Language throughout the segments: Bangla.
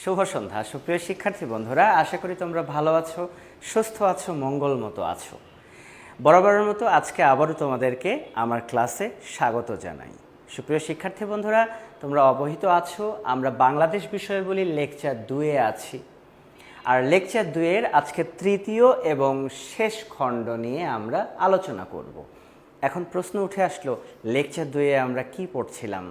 শুভ সন্ধ্যা সুপ্রিয় শিক্ষার্থী বন্ধুরা, আশা করি তোমরা ভালো আছো, সুস্থ আছো, মঙ্গল মতো আছো। বরাবরের মতো আজকে আবারও তোমাদেরকে আমার ক্লাসে স্বাগত জানাই। সুপ্রিয় শিক্ষার্থী বন্ধুরা, তোমরা অবহিত আছো আমরা বাংলাদেশ বিষয়াবলী লেকচার 2-এ আছি। আর লেকচার 2-এর আজকে তৃতীয় এবং শেষ খণ্ড নিয়ে আমরা আলোচনা করব। এখন প্রশ্ন উঠে আসলো, লেকচার 2-এ আমরা কি পড়ছিলাম?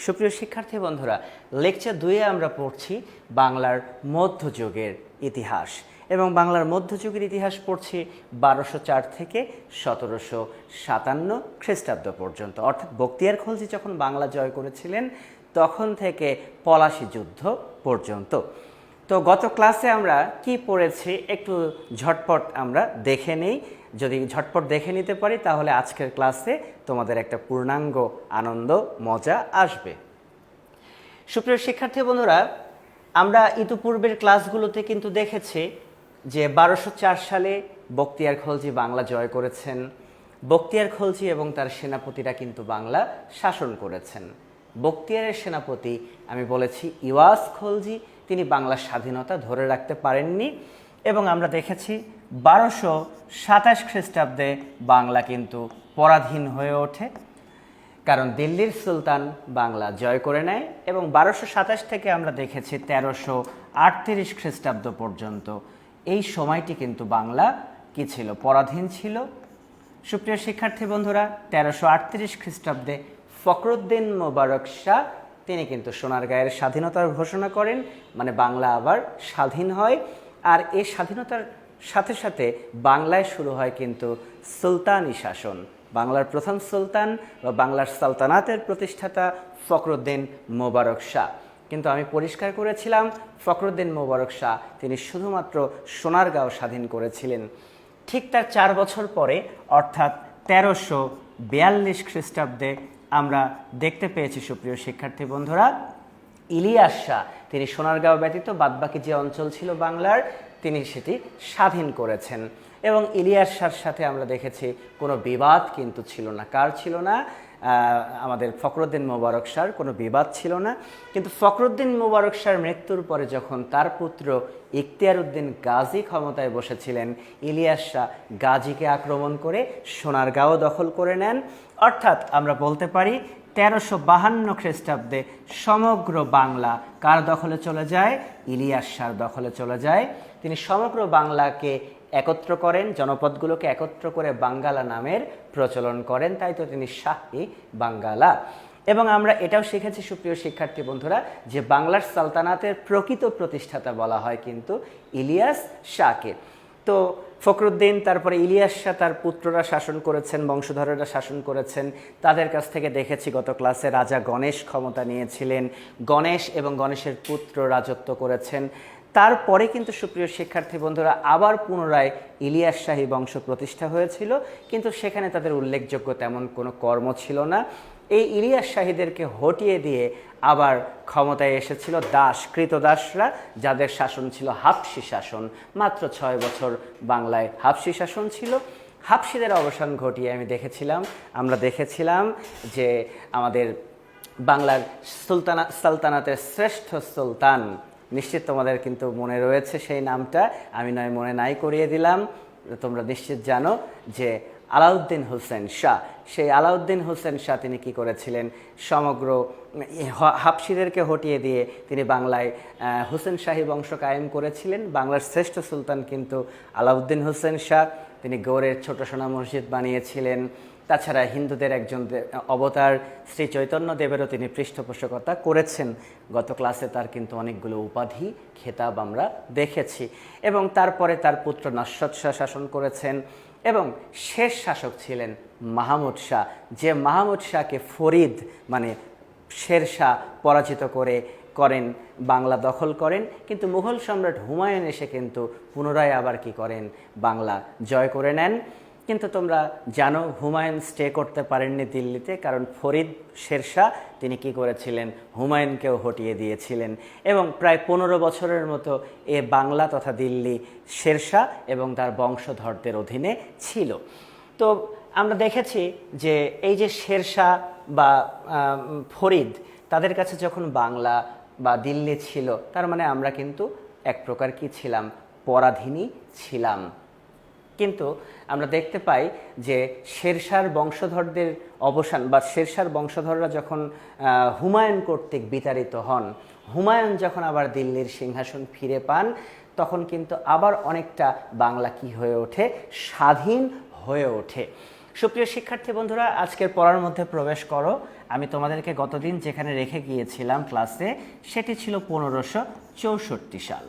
সুপ্রিয় শিক্ষার্থী বন্ধুরা, লেকচার 2-এ আমরা পড়ছি বাংলার মধ্যযুগের ইতিহাস, এবং বাংলার মধ্যযুগের ইতিহাস পড়ছি 1204 থেকে 1757 খ্রিস্টাব্দ পর্যন্ত, অর্থাৎ বখতিয়ার খলজি যখন বাংলা জয় করেছিলেন তখন থেকে পলাশী যুদ্ধ পর্যন্ত। তো গত ক্লাসে আমরা কি পড়েছি একটু ঝটপট আমরা দেখে নেই। যদি ঝটপট দেখে নিতে পারি তাহলে আজকের ক্লাসে তোমাদের একটা পূর্ণাঙ্গ আনন্দ মজা আসবে। সুপ্রিয় শিক্ষার্থী বন্ধুরা, আমরা ইতিপূর্বের ক্লাসগুলোতে কিন্তু দেখেছি যে 1204 সালে বখতিয়ার খলজি বাংলা জয় করেছেন। বখতিয়ার খলজি এবং তার সেনাপতিরা কিন্তু বাংলা শাসন করেছেন। বখতিয়ারের সেনাপতি আমি বলেছি ইওয়াজ খলজি, তিনি বাংলার স্বাধীনতা ধরে রাখতে পারেননি, এবং আমরা দেখেছি 1227 খ্রিস্টাব্দে বাংলা কিন্তু পরাধীন হয়ে ওঠে, কারণ দিল্লির সুলতান বাংলা জয় করে নেয়। এবং 1227 থেকে আমরা দেখেছি 1338 খ্রিস্টাব্দ পর্যন্ত এই সময়টি কিন্তু বাংলা কি ছিল? পরাধীন ছিল। সুপ্রিয় শিক্ষার্থী বন্ধুরা, 1338 খ্রিস্টাব্দে ফখরুদ্দিন মোবারক শাহ তিনি কিন্তু সোনারগাঁয়ের স্বাধীনতার ঘোষণা করেন, মানে বাংলা আবার স্বাধীন হয়। আর এই স্বাধীনতার সাথে সাথে বাংলায় শুরু হয় কিন্তু সুলতানি শাসন। বাংলার প্রথম সুলতান বা বাংলার সালতানাতের প্রতিষ্ঠাতা ফখরুদ্দিন মোবারক শাহ। কিন্তু আমি পরিষ্কার করেছিলাম ফখরুদ্দিন মোবারক শাহ তিনি শুধুমাত্র সোনারগাঁও স্বাধীন করেছিলেন। ঠিক তার 4 বছর পরে অর্থাৎ 1342 খ্রিস্টাব্দে আমরা দেখতে পেয়েছি সুপ্রিয় শিক্ষার্থী বন্ধুরা, ইলিয়াস শাহ তিনি সোনারগাঁও ব্যতীত বাদবাকি যে অঞ্চল ছিল বাংলার তিনি সেটি স্বাধীন করেছেন। এবং ইলিয়াস শাহর সাথে আমরা দেখেছি কোনো বিবাদ কিন্তু ছিল না। কার ছিল না? আমাদের ফখরুদ্দিন মোবারক শাহর কোনো বিবাদ ছিল না। কিন্তু ফখরুদ্দিন মোবারক শাহর মৃত্যুর পরে যখন তার পুত্র ইখতিয়ার উদ্দিন গাজী ক্ষমতায় বসেছিলেন, ইলিয়াস শাহ গাজীকে আক্রমণ করে সোনারগাঁও দখল করে নেন। অর্থাৎ আমরা বলতে পারি 1352 খ্রিস্টাব্দে সমগ্র বাংলা কার দখলে চলে যায়? ইলিয়াস শাহর দখলে চলে যায়। তিনি সমগ্র বাংলাকে একত্র করেন, জনপদগুলোকে একত্র করে বাঙ্গালা নামের প্রচলন করেন, তাই তো তিনি শাহী বাঙ্গালা। এবং আমরা এটাও শিখেছি সুপ্রিয় শিক্ষার্থী বন্ধুরা যে বাংলার সালতানাতের প্রকৃত প্রতিষ্ঠাতা বলা হয় কিন্তু ইলিয়াস শাহকে। তো ফখরুদ্দিন, তারপরে ইলিয়াস শাহ, তার পুত্ররা শাসন করেছেন, বংশধরেরা শাসন করেছেন। তাদের কাছ থেকে দেখেছি গত ক্লাসে রাজা গণেশ ক্ষমতা নিয়েছিলেন, গণেশ এবং গণেশের পুত্র রাজত্ব করেছেন। তারপরে কিন্তু সুপ্রিয় শিক্ষার্থী বন্ধুরা আবার পুনরায় ইলিয়াস শাহী বংশ প্রতিষ্ঠা হয়েছিল, কিন্তু সেখানে তাদের উল্লেখযোগ্য তেমন কোনো কর্ম ছিল না। এই ইলিয়াস শাহীদেরকে হটিয়ে দিয়ে আবার ক্ষমতায় এসেছিল কৃতদাসরা, যাদের শাসন ছিল হাবশি শাসন। মাত্র 6 বছর বাংলায় হাবশি শাসন ছিল। হাবশিদের অবসান ঘটিয়ে আমরা দেখেছিলাম যে আমাদের বাংলার সালতানাতের শ্রেষ্ঠ সুলতান, নিশ্চিত তোমাদের কিন্তু মনে রয়েছে সেই নামটা, আমি নয় মনে নাই করিয়ে দিলাম, তোমরা নিশ্চিত জানো যে আলাউদ্দিন হোসেন শাহ। সেই আলাউদ্দিন হোসেন শাহ তিনি কি করেছিলেন? সমগ্র হাবশিদেরকে হটিয়ে দিয়ে তিনি বাংলায় হোসেন শাহী বংশ কায়েম করেছিলেন। বাংলার শ্রেষ্ঠ সুলতান কিন্তু আলাউদ্দিন হোসেন শাহ। তিনি গৌড়ের ছোট সোনা মসজিদ বানিয়েছিলেন। তাছাড়া হিন্দুদের একজন অবতার শ্রী চৈতন্য দেবেরও তিনি পৃষ্ঠপোষকতা করেছেন। গত ক্লাসে তার কিন্তু অনেকগুলো উপাধি খেতাব আমরা দেখেছি। এবং তারপরে তার পুত্র নস্রত শাহ শাসন করেছেন, এবং শেষ শাসক ছিলেন মাহমুদ শাহ, যে মাহমুদ শাহকে ফরিদ মানে শেরশাহ পরাজিত করেন, বাংলা দখল করেন। কিন্তু মুঘল সম্রাট হুমায়ুন এসে কিন্তু পুনরায় আবার কি করেন? বাংলা জয় করে নেন। কিন্তু তোমরা জানো হুমায়ুন স্টে করতে পারেননি দিল্লিতে, কারণ ফরিদ শেরশাহ তিনি কি করেছিলেন? হুমায়ুনকেও হটিয়ে দিয়েছিলেন। এবং প্রায় 15 বছরের মতো এ বাংলা তথা দিল্লি শেরশাহ এবং তার বংশধরদের অধীনে ছিল। তো আমরা দেখেছি যে এই যে শেরশাহ বা ফরিদ, তাদের কাছে যখন বাংলা বা দিল্লি ছিল, তার মানে আমরা কিন্তু এক প্রকার কি ছিলাম, পরাধীনই ছিলাম। কিন্তু আমরা দেখতে পাই যে শেরশাহর বংশধরদের অবসান বা শেরশাহর বংশধররা যখন হুমায়ুন কর্তৃক বিতাড়িত হন, হুমায়ুন যখন আবার দিল্লির সিংহাসন ফিরে পান, তখন কিন্তু আবার অনেকটা বাংলা কি হয়ে ওঠে, স্বাধীন হয়ে ওঠে। সুপ্রিয় শিক্ষার্থী বন্ধুরা, আজকের পড়ার মধ্যে প্রবেশ করো। আমি তোমাদেরকে গতদিন যেখানে রেখে গিয়েছিলাম ক্লাসে, সেটি ছিল 1564 সাল।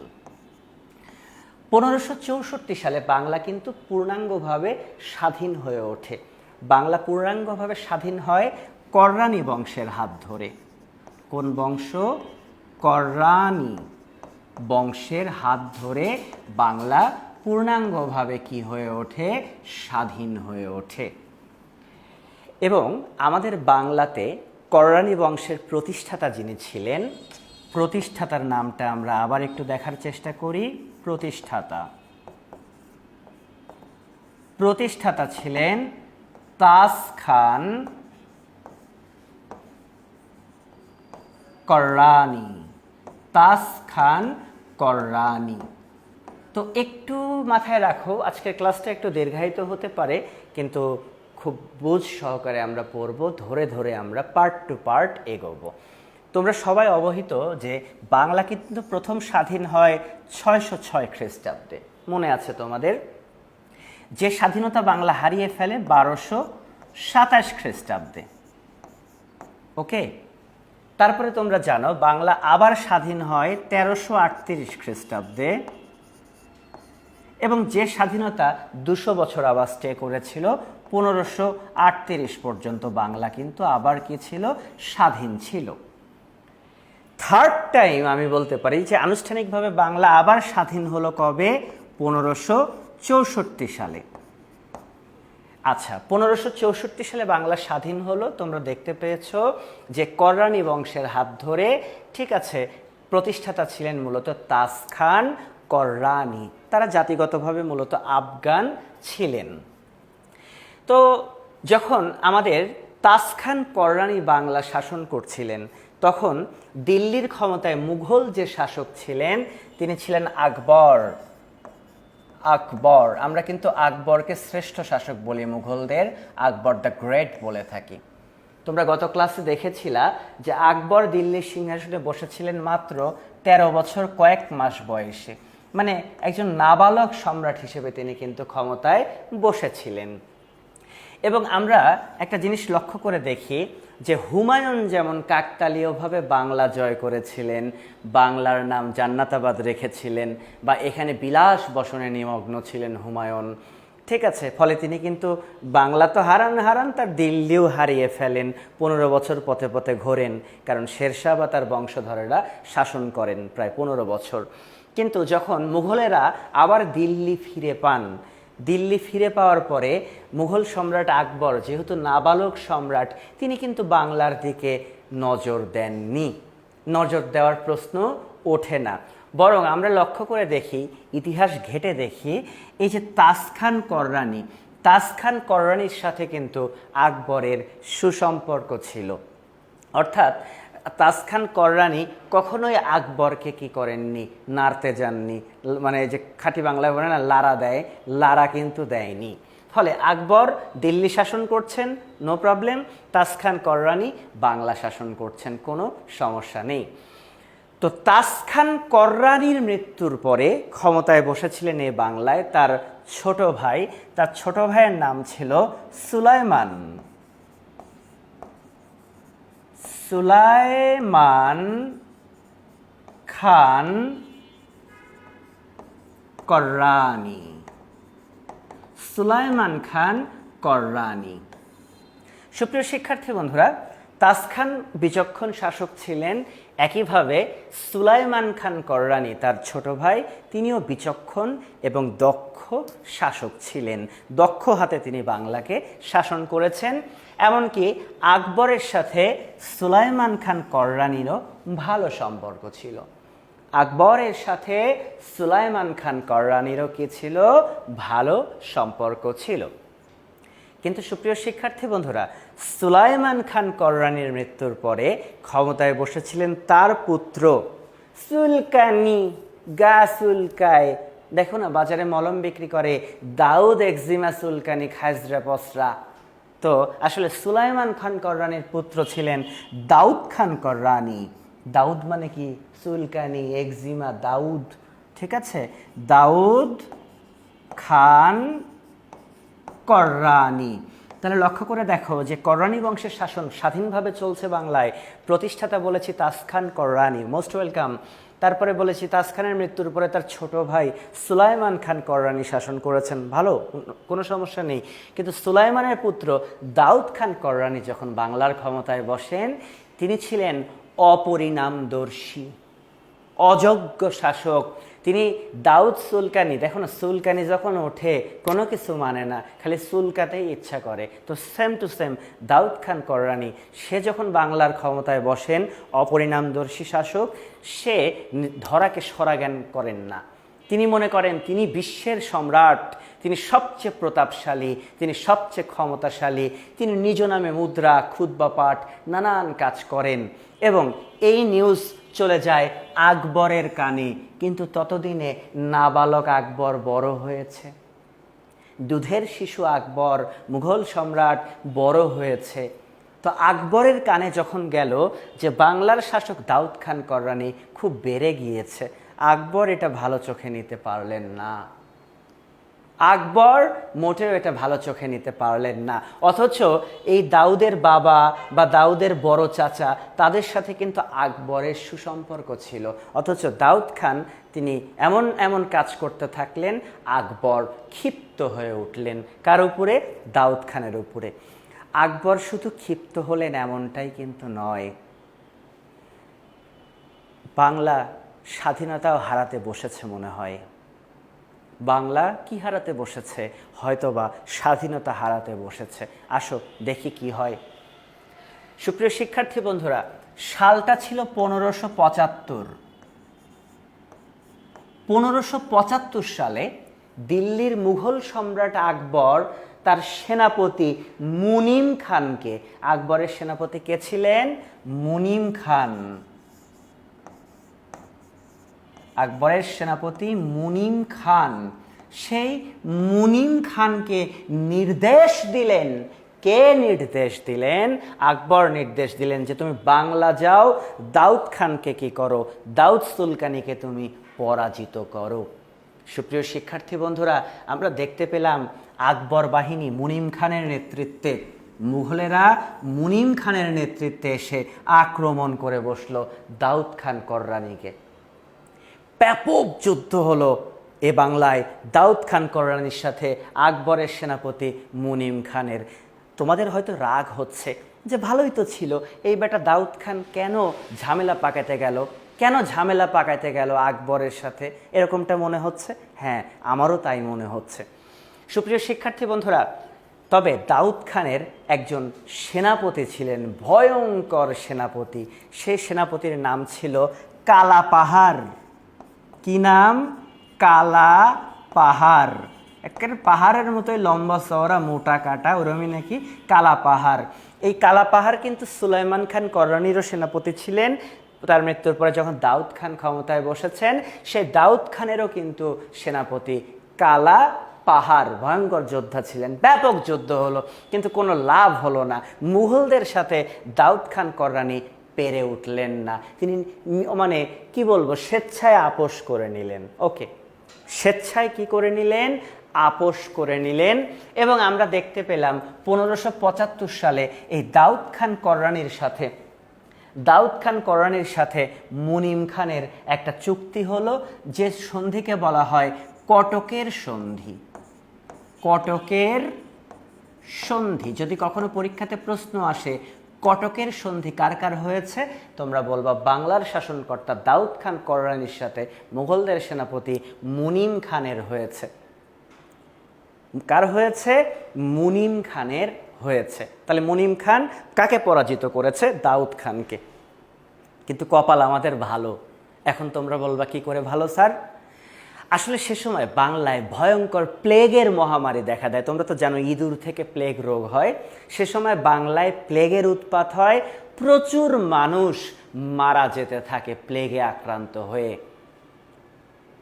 1564 সালে বাংলা কিন্তু পূর্ণাঙ্গভাবে স্বাধীন হয়ে ওঠে। বাংলা পূর্ণাঙ্গভাবে স্বাধীন হয় কররানী বংশের হাত ধরে। কোন বংশ? কররানী বংশের হাত ধরে বাংলা পূর্ণাঙ্গভাবে কি হয়ে ওঠে, স্বাধীন হয়ে ওঠে। এবং আমাদের বাংলাতে কররানী বংশের প্রতিষ্ঠাতা যিনি ছিলেন, প্রতিষ্ঠাতার নামটা আমরা আবার একটু দেখার চেষ্টা করি। প্রতিষ্ঠাতা ছিলেন তাস খান কররানী। তাস খান কররানী। তো একটু মাথায় রাখো, আজকের ক্লাসটা একটু দীর্ঘায়িত হতে পারে, কিন্তু খুব বুঝ সহকারে আমরা পড়ব, ধরে ধরে আমরা পার্ট টু পার্ট এগোবো। তোমরা সবাই অবহিত যে বাংলা কিন্তু প্রথম স্বাধীন হয় 606 খ্রিস্টাব্দে, মনে আছে তোমাদের? যে স্বাধীনতা বাংলা হারিয়ে ফেলে 1227 খ্রিস্টাব্দে। ওকে, তারপরে তোমরা জানো বাংলা আবার স্বাধীন হয় 1338 খ্রিস্টাব্দে, এবং যে স্বাধীনতা 200 বছর আবার স্টে করেছিল, 1538 পর্যন্ত বাংলা কিন্তু আবার কি ছিল, স্বাধীন ছিল। থার্ড টাইম আমি বলতে পারি যে আনুষ্ঠানিকভাবে বাংলা আবার স্বাধীন হলো কবে? 1564 সালে। আচ্ছা, 1564 সালে বাংলা স্বাধীন হলো। তোমরা দেখতে পেয়েছো যে কররানী বংশের হাত ধরে, ঠিক আছে, প্রতিষ্ঠাতা ছিলেন মূলত তাস খান কররানী। তারা জাতিগতভাবে মূলত আফগান ছিলেন। তো যখন আমাদের তাস খান কররানী বাংলা শাসন করছিলেন, তখন দিল্লির ক্ষমতায় মুঘল যে শাসক ছিলেন, তিনি ছিলেন আকবর। আকবর, আমরা কিন্তু আকবরকে শ্রেষ্ঠ শাসক বলি, মুঘলদের আকবর দ্য গ্রেট বলে থাকি। তোমরা গত ক্লাসে দেখেছিলা যে আকবর দিল্লির সিংহাসনে বসেছিলেন মাত্র 13 বছর কয়েক মাস বয়সে, মানে একজন নাবালক সম্রাট হিসেবে তিনি কিন্তু ক্ষমতায় বসেছিলেন। এবং আমরা একটা জিনিস লক্ষ্য করে দেখি যে হুমায়ুন যেমন কাকতালীয়ভাবে বাংলা জয় করেছিলেন, বাংলার নাম জান্নাতাবাদ রেখেছিলেন, বা এখানে বিলাস বসনে নিমগ্ন ছিলেন হুমায়ুন, ঠিক আছে, ফলে তিনি কিন্তু বাংলা তো হারান তার দিল্লিও হারিয়ে ফেলেন, 15 বছর পথে পথে ঘোরেন, কারণ শেরশাহ বা তার বংশধরেরা শাসন করেন প্রায় 15 বছর। কিন্তু যখন মুঘলেরা আবার দিল্লি ফিরে পান, দিল্লি ফিরে পাওয়ার পরে মুঘল সম্রাট আকবর যেহেতু নাবালক সম্রাট, তিনি কিন্তু বাংলার দিকে নজর দেননি, নজর দেওয়ার প্রশ্ন ওঠে না। বরং আমরা লক্ষ্য করে দেখি, ইতিহাস ঘেঁটে দেখি, এই যে তাস খান কররানী, তাস খান কররানীর সাথে কিন্তু আকবরের সুসম্পর্ক ছিল। অর্থাৎ তাস খান কররানী কখনোই আকবরকে কি করেননি, নাড়তে যাননি, মানে যে খাঁটি বাংলায় বলে না লারা দেয়, লারা কিন্তু দেয়নি। ফলে আকবর দিল্লি শাসন করছেন, নো প্রবলেম, তাস খান কররানী বাংলা শাসন করছেন, কোনো সমস্যা নেই। তো তাস খান কররানীর মৃত্যুর পরে ক্ষমতায় বসেছিলেন এই বাংলায় তার ছোট ভাই, তার ছোট ভাইয়ের নাম ছিল সুলাইমান। সুলাইমান খান কররানী। সুলাইমান খান কররানী। সুপ্রিয় শিক্ষার্থী বন্ধুরা, তাস খান বিচক্ষণ শাসক ছিলেন, একইভাবে সুলাইমান খান কররানী তার ছোট ভাই, তিনিও বিচক্ষণ এবং দক্ষ শাসক ছিলেন। দক্ষ হাতে তিনি বাংলাকে শাসন করেছেন। এমনকি আকবরের সাথে সুলাইমান খান কররানীরও ভালো সম্পর্ক ছিল। আকবরের সাথে সুলাইমান খান কররানীরও কি ছিল? ভালো সম্পর্ক ছিল। কিন্তু সুপ্রিয় শিক্ষার্থী বন্ধুরা, সুলাইমান খান কররানীর মৃত্যুর পরে ক্ষমতায় বসেছিলেন তার পুত্র সুলকানি। গা সুলকায়, দেখো না বাজারে মলম বিক্রি করে, দাউদ একজিমা সুলকানি খাজরা পসরা। তো আসলে সুলাইমান খান কররানীর পুত্র ছিলেন দাউদ খান কররানী। দাউদ মানে কি? সুলকানি, একজিমা, দাউদ, ঠিক আছে? দাউদ খান কররানী। তাহলে লক্ষ্য করে দেখো যে কররানী বংশের শাসন স্বাধীনভাবে চলছে বাংলায়। প্রতিষ্ঠাতা বলেছি তাজ খান কররানী, মোস্ট ওয়েলকাম। তারপরে বলেছি তাজ খানের মৃত্যুর পরে তার ছোট ভাই সুলাইমান খান কররানী শাসন করেছেন, ভালো, কোনো সমস্যা নেই। কিন্তু সুলাইমানের পুত্র দাউদ খান কররানী যখন বাংলার ক্ষমতায় বসেন, তিনি ছিলেন অপরিণামদর্শী, অযোগ্য শাসক। তিনি দাউদ সুলকানি, দেখো না সুলকানি যখন ওঠে কোনো কিছু মানে না, খালি সুলকাতেই ইচ্ছা করে। তো same to same Daud Khan Karrani, সে যখন বাংলার ক্ষমতায় বসেন, অপরিণামদর্শী শাসক, সে ধরাকে সরাজ্ঞান করেন না। তিনি মনে করেন তিনি বিশ্বের সম্রাট, তিনি সবচেয়ে প্রতাপশালী, তিনি সবচেয়ে ক্ষমতাশালী। তিনি নিজ নামে মুদ্রা, খুতবা পাঠ, নানান কাজ করেন এবং এই নিউজ চলে যায় আকবরের কানে। কিন্তু ততদিনে নাবালক আকবর বড় হয়েছে, দুধের শিশু আকবর, মুঘল সম্রাট, বড় হয়েছে। তো আকবরের কানে যখন গেল যে বাংলার শাসক দাউদ খান কররানী খুব বেড়ে গিয়েছে, আকবর এটা ভালো চোখে নিতে পারলেন না। আকবর মোটেও এটা ভালো চোখে নিতে পারলেন না। অথচ এই দাউদের বাবা বা দাউদের বড় চাচা, তাদের সাথে কিন্তু আকবরের সুসম্পর্ক ছিল। অথচ দাউদ খান তিনি এমন এমন কাজ করতে থাকলেন, আকবর ক্ষিপ্ত হয়ে উঠলেন। কার উপরে? দাউদ খানের উপরে। আকবর শুধু ক্ষিপ্ত হলেন এমনটাই কিন্তু নয়, বাংলা স্বাধীনতাও হারাতে বসেছে মনে হয়। বাংলা কি হারাতে বসেছে? হয়তোবা স্বাধীনতা হারাতে বসেছে। আসো দেখি কি হয়। সুপ্রিয় শিক্ষার্থী বন্ধুরা, সালটা ছিল 1575। 1575 সালে দিল্লির মুঘল সম্রাট আকবর তার সেনাপতি মুনিম খানকে, আকবরের সেনাপতি কে ছিলেন? মুনিম খান। আকবরের সেনাপতি মুনিম খান, সেই মুনিম খানকে নির্দেশ দিলেন। কে নির্দেশ দিলেন? আকবর নির্দেশ দিলেন যে তুমি বাংলা যাও, দাউদ খানকে কি করো? দাউদ সুলকানিকে তুমি পরাজিত করো। সুপ্রিয় শিক্ষার্থী বন্ধুরা, আমরা দেখতে পেলাম আকবর বাহিনী মুনিম খানের নেতৃত্বে, মুঘলেরা মুনিম খানের নেতৃত্বে এসে আক্রমণ করে বসলো দাউদ খান কররানীকে। ব্যাপক যুদ্ধ হলো এ বাংলায় দাউদ খান কররানীর সাথে আকবরের সেনাপতি মুনিম খানের। তোমাদের হয়তো রাগ হচ্ছে যে ভালোই তো ছিল, এই বেটা দাউদ খান কেন ঝামেলা পাকাতে গেল, কেন ঝামেলা পাকাতে গেল আকবরের সাথে, এরকমটা মনে হচ্ছে। হ্যাঁ, আমারও তাই মনে হচ্ছে। সুপ্রিয় শিক্ষার্থী বন্ধুরা, তবে দাউদ খানের একজন সেনাপতি ছিলেন, ভয়ঙ্কর সেনাপতি। সেই সেনাপতির নাম ছিল কালা পাহাড়। কি নাম? কালা পাহাড়। একেবারে পাহাড়ের মতোই লম্বা চওড়া, মোটা কাটা, ওরমই নাকি কালা পাহাড়। এই কালা পাহাড় কিন্তু সুলাইমান খান কররানীরও সেনাপতি ছিলেন। তার মৃত্যুর পরে যখন দাউদ খান ক্ষমতায় বসেছেন, সেই দাউদ খানেরও কিন্তু সেনাপতি কালা পাহাড়। ভয়ঙ্কর যোদ্ধা ছিলেন, ব্যাপক যুদ্ধ হলো, কিন্তু কোনো লাভ হলো না। মুঘলদের সাথে দাউদ খান কররানী পেরে উঠলেন না। তিনি মানে কি বলবো, স্বেচ্ছায় আপোষ করে নিলেন। ওকে, স্বেচ্ছায় কি করে নিলেন? আপোষ করে নিলেন। এবং আমরা দেখতে পেলাম 1575 সালে এই দাউদ খান কররানীর সাথে মুনিম খানের একটা চুক্তি হলো, যে সন্ধিকে বলা হয় কটকের সন্ধি। কটকের সন্ধি, যদি কখনো পরীক্ষাতে প্রশ্ন আসে কটকের সন্ধি কার কার হয়েছে, তোমরা বলবা বাংলার শাসনকর্তা দাউদ খান কররানীর সাথে মুঘলদের সেনাপতি মুনিম খানের হয়েছে। কার হয়েছে? মুনিম খানের হয়েছে। তাহলে মুনিম খান কাকে পরাজিত করেছে? দাউদ খানকে। কিন্তু কপাল আমাদের ভালো। এখন তোমরা বলবা কি করে ভালো স্যার? আসলে সে সময় বাংলায় ভয়ঙ্কর প্লেগের মহামারী দেখা দেয়। তোমরা তো জানো ইঁদুর থেকে প্লেগ রোগ হয়। সে সময় বাংলায় প্লেগের উৎপাত হয়, প্রচুর মানুষ মারা যেতে থাকে প্লেগে আক্রান্ত হয়ে।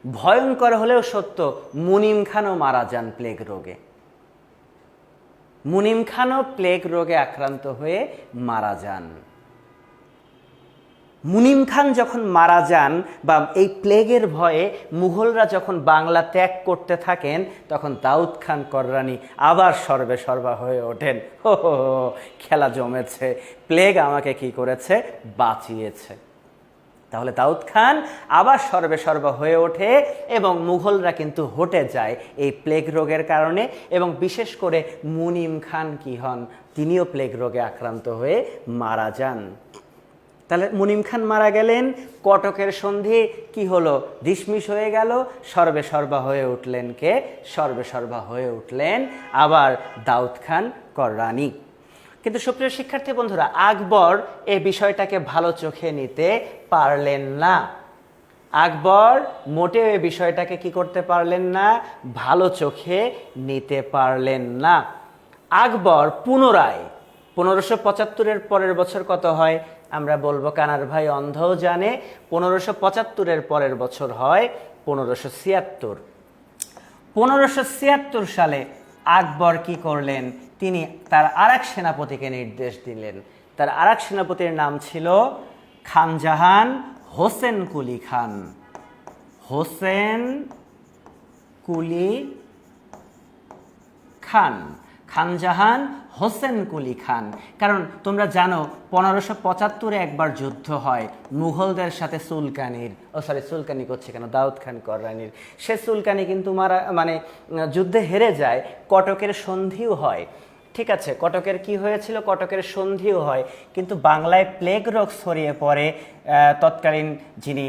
ভয়ঙ্কর হলেও সত্য, মুনিম খানও মারা যান প্লেগ রোগে। মুনিম খানও প্লেগ রোগে আক্রান্ত হয়ে মারা যান। মুনিম খান যখন মারা যান বা এই প্লেগের ভয়ে মুঘলরা যখন বাংলা ত্যাগ করতে থাকেন, তখন দাউদ খান কররানী আবার সর্বে সর্বা হয়ে ওঠেন। হো হো, খেলা জমেছে, প্লেগ আমাকে কি করেছে, বাঁচিয়েছে। তাহলে দাউদ খান আবার সর্বে সর্বা হয়ে ওঠে এবং মুঘলরা কিন্তু হটে যায় এই প্লেগ রোগের কারণে। এবং বিশেষ করে মুনিম খান কি হন, তিনিও প্লেগ রোগে আক্রান্ত হয়ে মারা যান। তাহলে মুনিম খান মারা গেলেন, কটকের সন্ধি কি হলো, ডিসমিস হয়ে গেল। সর্বে সর্বা হয়ে উঠলেন কে, সর্বে সর্বা হয়ে উঠলেন আবার দাউদ খান কররানী। কিন্তু সুপ্রিয় শিক্ষার্থী বন্ধুরা, আকবর এই বিষয়টাকে ভালো চোখে নিতে পারলেন না। আকবর মোটেও এই বিষয়টাকে কি করতে পারলেন না, ভালো চোখে নিতে পারলেন না। আকবর পুনরায় 1575-এর পরের বছর কত হয় আমরা বলবো, কানার ভাই অন্ধও জানে। 1575-এর পরের বছর হয় 1576। 1576 সালে আকবর কি করলেন, তিনি তার আরেক সেনাপতিকে নির্দেশ দিলেন। তার আরেক সেনাপতির নাম ছিল খানজাহান হোসেন কুলি খান। হোসেন কুলি খান, খানজাহান হোসেন কুলি খান। কারণ তোমরা জানো 1575-এ একবার যুদ্ধ হয় মুঘলদের সাথে সুলকানির, সুলকানি করছে কেন, দাউদ খান কররানীর। সে সুলকানি কিন্তু যুদ্ধে হেরে যায়, কটকের সন্ধিও হয়। ঠিক আছে, কটকের কি হয়েছিল, কটকের সন্ধিও হয়। কিন্তু বাংলায় প্লেগ রোগ ছড়িয়ে পড়ে। তৎকালীন যিনি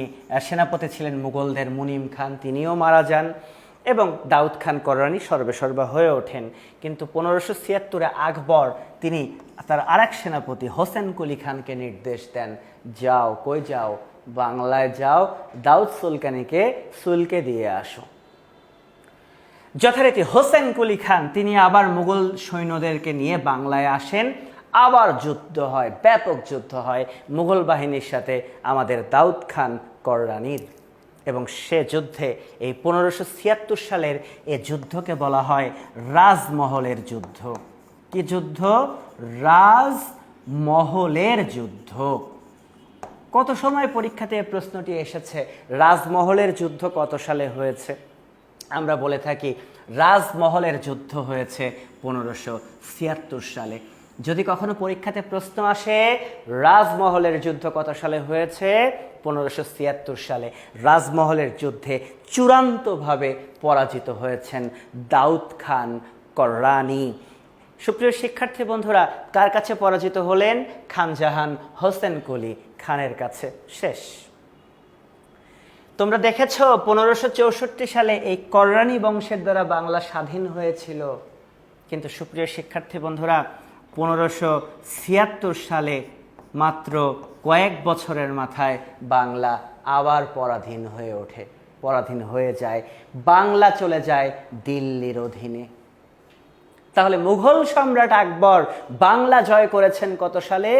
সেনাপতি ছিলেন মুঘলদের মুনিম খান, তিনিও মারা যান এবং দাউদ খান কররানী সর্বে সর্বা হয়ে ওঠেন। কিন্তু 1576-এ আকবর তিনি তার আরেক সেনাপতি হোসেন কুলি খানকে নির্দেশ দেন, যাও, কই যাও, বাংলায় যাও, দাউদ সুলকানিকে সুলকে দিয়ে আসো। যথারীতি হোসেন কুলি খান তিনি আবার মুঘল সৈন্যদেরকে নিয়ে বাংলায় আসেন। আবার যুদ্ধ হয়, ব্যাপক যুদ্ধ হয় মুঘল বাহিনীর সাথে আমাদের দাউদ খান কররানীর। এবং সে যুদ্ধে এই 1576 সালের এই যুদ্ধকে বলা হয় রাজমহলের যুদ্ধ। কি যুদ্ধ? রাজমহলের যুদ্ধ। কত সময় পরীক্ষাতে এই প্রশ্নটি এসেছে, রাজমহলের যুদ্ধ কত সালে হয়েছে? আমরা বলে থাকি রাজমহলের যুদ্ধ হয়েছে 1576 সালে। যদি কখনো পরীক্ষাতে প্রশ্ন আসে রাজমহলের যুদ্ধ কত সালে হয়েছে, 1576 সালে। রাজমহলের যুদ্ধে চূড়ান্তভাবে পরাজিত হয়েছেন দাউদ খান কররানী। সুপ্রিয় শিক্ষার্থী বন্ধুরা, কার কাছে পরাজিত হলেন? খানজাহান হোসেন কুলি খানের কাছে। শেষ। তোমরা দেখেছ 1564 সালে এই কররানী বংশের দ্বারা বাংলা স্বাধীন হয়েছিল। কিন্তু সুপ্রিয় শিক্ষার্থী বন্ধুরা, 1576 সালে মাত্র কয়েক বছরের মাথায় বাংলা আবার পরাধীন হয়ে ওঠে, পরাধীন হয়ে যায়, বাংলা চলে যায় দিল্লির অধীনে। তাহলে মুঘল সম্রাট আকবর বাংলা জয় করেছেন কত সালে?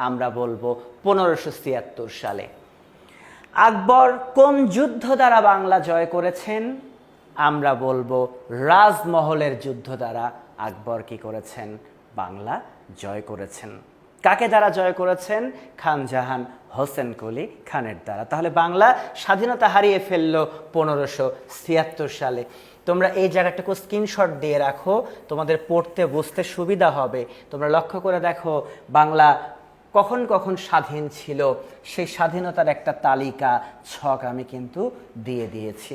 আমরা বলবো 1576 সালে। আকবর কোন যুদ্ধ দ্বারা বাংলা জয় করেছেন? আমরা বলবো রাজমহলের যুদ্ধ দ্বারা আকবর কি করেছেন? বাংলা জয় করেছেন। কাকে দ্বারা জয় করেছেন? খানজাহান হোসেন কুলি খানের দ্বারা। তাহলে বাংলা স্বাধীনতা হারিয়ে ফেলল 1576 সালে। তোমরা এই জায়গাটাকে স্ক্রিনশট দিয়ে রাখো, তোমাদের পড়তে বুঝতে সুবিধা হবে। তোমরা লক্ষ্য করে দেখো বাংলা কখন কখন স্বাধীন ছিল, সেই স্বাধীনতার একটা তালিকা ছক আমি কিন্তু দিয়ে দিয়েছি।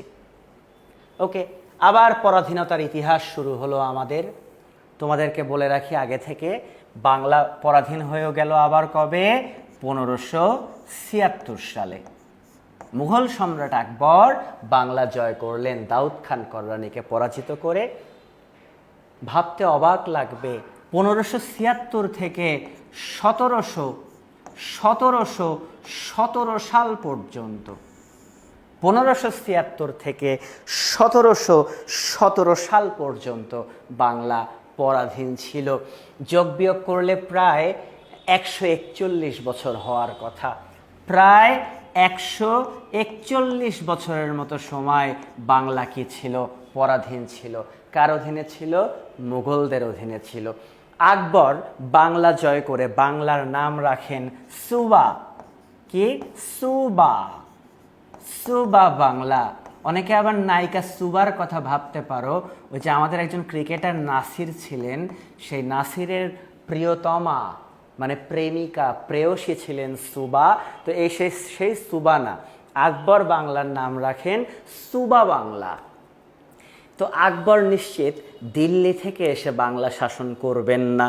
ওকে, আবার পরাধীনতার ইতিহাস শুরু হলো আমাদের। তোমাদেরকে বলে রাখি আগে থেকে, বাংলা পরাধীন হয়ে গেল আবার কবে? 1576 সালে। মুঘল সম্রাট আকবর বাংলা জয় করলেন দাউদ খান কররানীকে পরাজিত করে। ভাবতে অবাক লাগবে, 1576 থেকে 1717 সাল পর্যন্ত 1576 থেকে 1717 সাল পর্যন্ত বাংলা পরাধীন ছিল। যোগ বিয়োগ করলে প্রায় 141 বছর হওয়ার কথা। প্রায় 141 বছরের মতো সময় বাংলা কি ছিল? পরাধীন ছিল। কার অধীনে ছিল? মুঘলদের অধীনে ছিল। আকবর বাংলা জয় করে বাংলার নাম রাখেন সুবা। কি? সুবা। সুবা বাংলা। অনেকে আবার নায়িকা সুবার কথা ভাবতে পারো, ওই যে আমাদের একজন ক্রিকেটার নাসির ছিলেন, সেই নাসিরের প্রিয়তমা মানে প্রেমিকা, প্রেয়সী ছিলেন সুবা। তো এই সেই সুবা না, আকবর বাংলার নাম রাখেন সুবা বাংলা। তো আকবর নিশ্চিত দিল্লি থেকে এসে বাংলা শাসন করবেন না,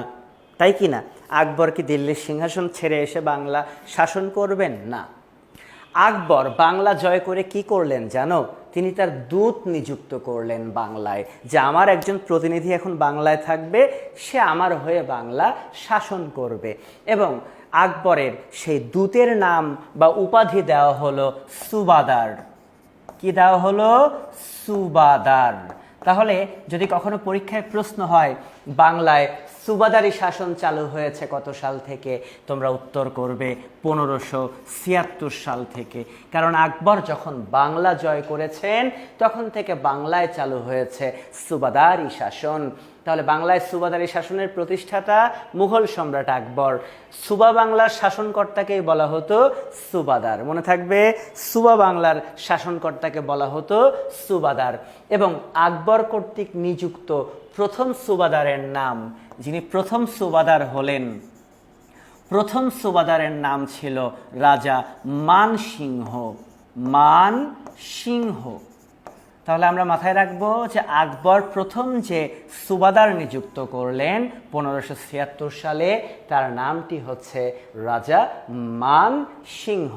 তাই কি না? আকবর কি দিল্লির সিংহাসন ছেড়ে এসে বাংলা শাসন করবেন না? আকবর বাংলা জয় করে কি করলেন জানো? তিনি তার দূত নিযুক্ত করলেন বাংলায়, যে আমার একজন প্রতিনিধি এখন বাংলায় থাকবে, সে আমার হয়ে বাংলা শাসন করবে। এবং আকবরের সেই দূতের নাম বা উপাধি দেওয়া হলো সুবাদার। কি দেওয়া হলো? সুবাদার। তাহলে যদি কখনো পরীক্ষায় প্রশ্ন হয় বাংলায় সুবাদারি শাসন চালু হয়েছে কত সাল থেকে, তোমরা উত্তর করবে 1576 সাল থেকে। কারণ আকবর যখন বাংলা জয় করেছেন তখন থেকে বাংলায় চালু হয়েছে সুবাদারি শাসন। তাহলে বাংলায় সুবাদারি শাসনের প্রতিষ্ঠাতা মুঘল সম্রাট আকবর। সুবা বাংলার শাসনকর্তাকেই বলা হতো সুবাদার। মনে থাকবে, সুবা বাংলার শাসনকর্তাকে বলা হতো সুবাদার। এবং আকবর কর্তৃক নিযুক্ত প্রথম সুবাদারের নাম, যিনি প্রথম সুবাদার হলেন, প্রথম সুবাদারের নাম ছিল রাজা মানসিংহ। মানসিংহ। তাহলে আমরা মাথায় রাখবো যে আকবর প্রথম যে সুবাদার নিযুক্ত করলেন 1576 সালে, তার নামটি হচ্ছে রাজা মানসিংহ।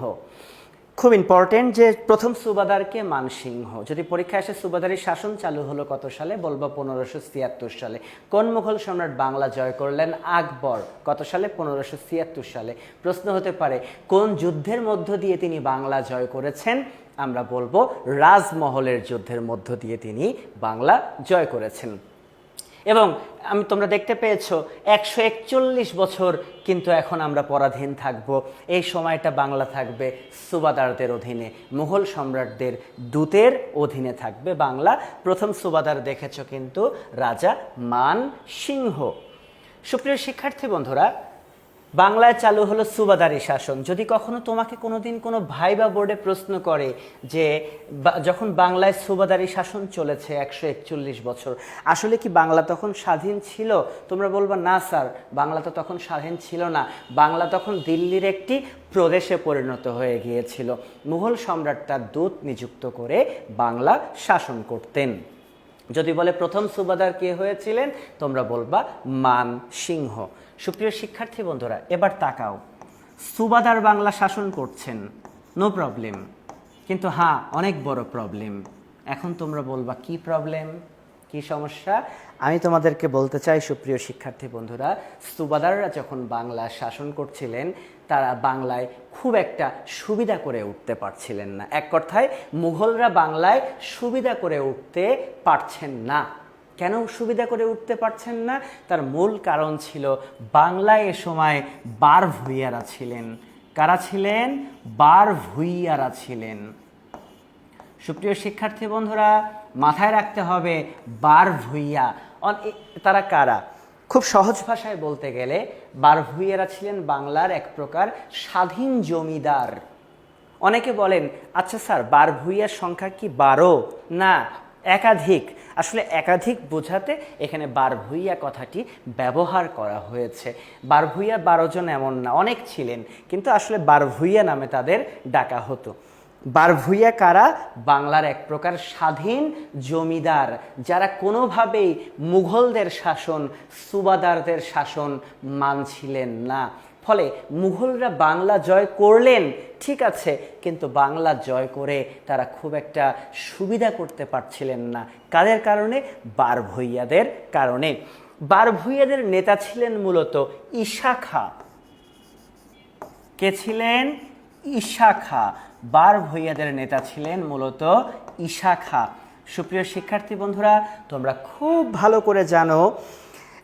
খুব ইম্পর্টেন্ট যে প্রথম সুবাদারকে মানসিংহ। যদি পরীক্ষায় আসে সুবাদারি শাসন চালু হলো কত সালে, বলবো 1576 সালে। কোন মুঘল সম্রাট বাংলা জয় করলেন? আকবর। কত সালে? 1576 সালে। প্রশ্ন হতে পারে কোন যুদ্ধের মধ্য দিয়ে তিনি বাংলা জয় করেছেন? আমরা বলবো রাজমহলের যুদ্ধের মধ্য দিয়ে তিনি বাংলা জয় করেছেন। এবং তোমরা দেখতে পেয়েছো 141 বছর কিন্তু এখন আমরা পরাধীন থাকব। এই সময়টা বাংলা থাকবে সুবাদারদের অধীনে, মুঘল সম্রাটদের দূতের অধীনে থাকবে বাংলা। প্রথম সুবাদার দেখেছো কিন্তু রাজা মানসিংহ। সুপ্রিয় শিক্ষার্থী বন্ধুরা, বাংলায় চালু হলো সুবাদারি শাসন। যদি কখনো তোমাকে কোনোদিন কোনো ভাইবা বোর্ডে প্রশ্ন করে যে যখন বাংলায় সুবাদারি শাসন চলেছে 141 বছর, আসলে কি বাংলা তখন স্বাধীন ছিল? তোমরা বলবা না স্যার, বাংলা তো তখন স্বাধীন ছিল না, বাংলা তখন দিল্লির একটি প্রদেশে পরিণত হয়ে গিয়েছিল। মুঘল সম্রাট তার দূত নিযুক্ত করে বাংলা শাসন করতেন। যদি বলে প্রথম সুবাদার কে হয়েছিলেন, তোমরা বলবা মানসিংহ। সুপ্রিয় শিক্ষার্থী বন্ধুরা, এবার তাকাও, সুবাদার বাংলা শাসন করছেন, নো প্রবলেম, কিন্তু হ্যাঁ অনেক বড় প্রবলেম। এখন তোমরা বলবা কি প্রবলেম, কি সমস্যা? আমি তোমাদেরকে বলতে চাই সুপ্রিয় শিক্ষার্থী বন্ধুরা, সুবাদাররা যখন বাংলা শাসন করছিলেন তারা বাংলায় খুব একটা সুবিধা করে উঠতে পারছিলেন না। এক কথায় মুঘলরা বাংলায় সুবিধা করে উঠতে পারছেন না। কেন সুবিধা করে উঠতে পারছেন না? তার মূল কারণ ছিল বাংলায় এ সময় বার ভূঁইয়ারা ছিলেন। কারা ছিলেন? বার ভূঁইয়ারা ছিলেন। সুপ্রিয় শিক্ষার্থী বন্ধুরা, মাথায় রাখতে হবে বার ভূঁইয়া তারা কারা। খুব সহজ ভাষায় বলতে গেলে বার ভূঁইয়ারা ছিলেন বাংলার এক প্রকার স্বাধীন জমিদার। অনেকে বলেন আচ্ছা স্যার, বার ভূঁইয়ার সংখ্যা কি 12? না, একাধিক। আসলে একাধিক বোঝাতে এখানে বার ভূঁইয়া কথাটি ব্যবহার করা হয়েছে। বার ভূঁইয়া 12 জন এমন না, অনেক ছিলেন, কিন্তু আসলে বার ভূঁইয়া নামে তাদের ডাকা হতো। বার ভূঁইয়া কারা? বাংলার এক প্রকার স্বাধীন জমিদার, যারা কোনোভাবেই মুঘলদের শাসন, সুবাদারদের শাসন মানছিলেন না। ফলে মুঘলরা বাংলা জয় করলেন ঠিক আছে, কিন্তু বাংলা জয় করে তারা খুব একটা সুবিধা করতে পারছিলেন না। কাদের কারণে? বার ভূঁইয়াদের কারণে। বার ভূঁইয়াদের নেতা ছিলেন মূলত ঈশা খাঁ। কে ছিলেন? ঈশা খাঁ। বার ভূঁইয়াদের নেতা ছিলেন মূলত ঈশা খাঁ। সুপ্রিয় শিক্ষার্থী বন্ধুরা, তোমরা খুব ভালো করে জানো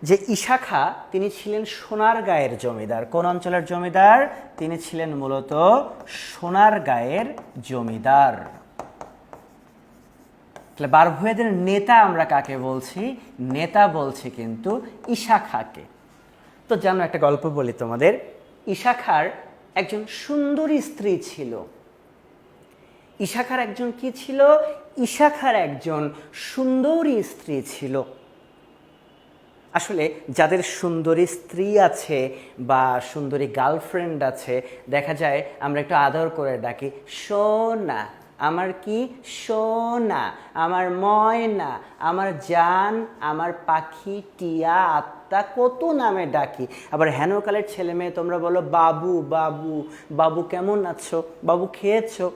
যে ঈশা খাঁ তিনি ছিলেন সোনারগাঁয়ের জমিদার। কোন অঞ্চলের জমিদার? তিনি ছিলেন মূলত সোনারগাঁয়ের জমিদার। তাহলে বার ভূঁইয়াদের নেতা আমরা কাকে বলছি? নেতা বলছি কিন্তু ঈশা খাঁকে। তো জানো, একটা গল্প বলি তোমাদের। ঈশা খাঁর একজন সুন্দরী স্ত্রী ছিল। ঈশা খাঁর একজন কি ছিল? ঈশা খাঁর একজন সুন্দরী স্ত্রী ছিল। আসলে যাদের সুন্দরী স্ত্রী আছে বা সুন্দরী গার্লফ্রেন্ড আছে, দেখা যায় আমরা একটু আদর করে ডাকি, সোনা আমার, কি সোনা আমার, ময়না আমার, জান আমার, পাখি, টিয়া, আত্মা, কত নামে ডাকি। আবার হেনকালের ছেলে মেয়ে তোমরা বলো বাবু বাবু, বাবু কেমন আছো, বাবু খেয়েছো,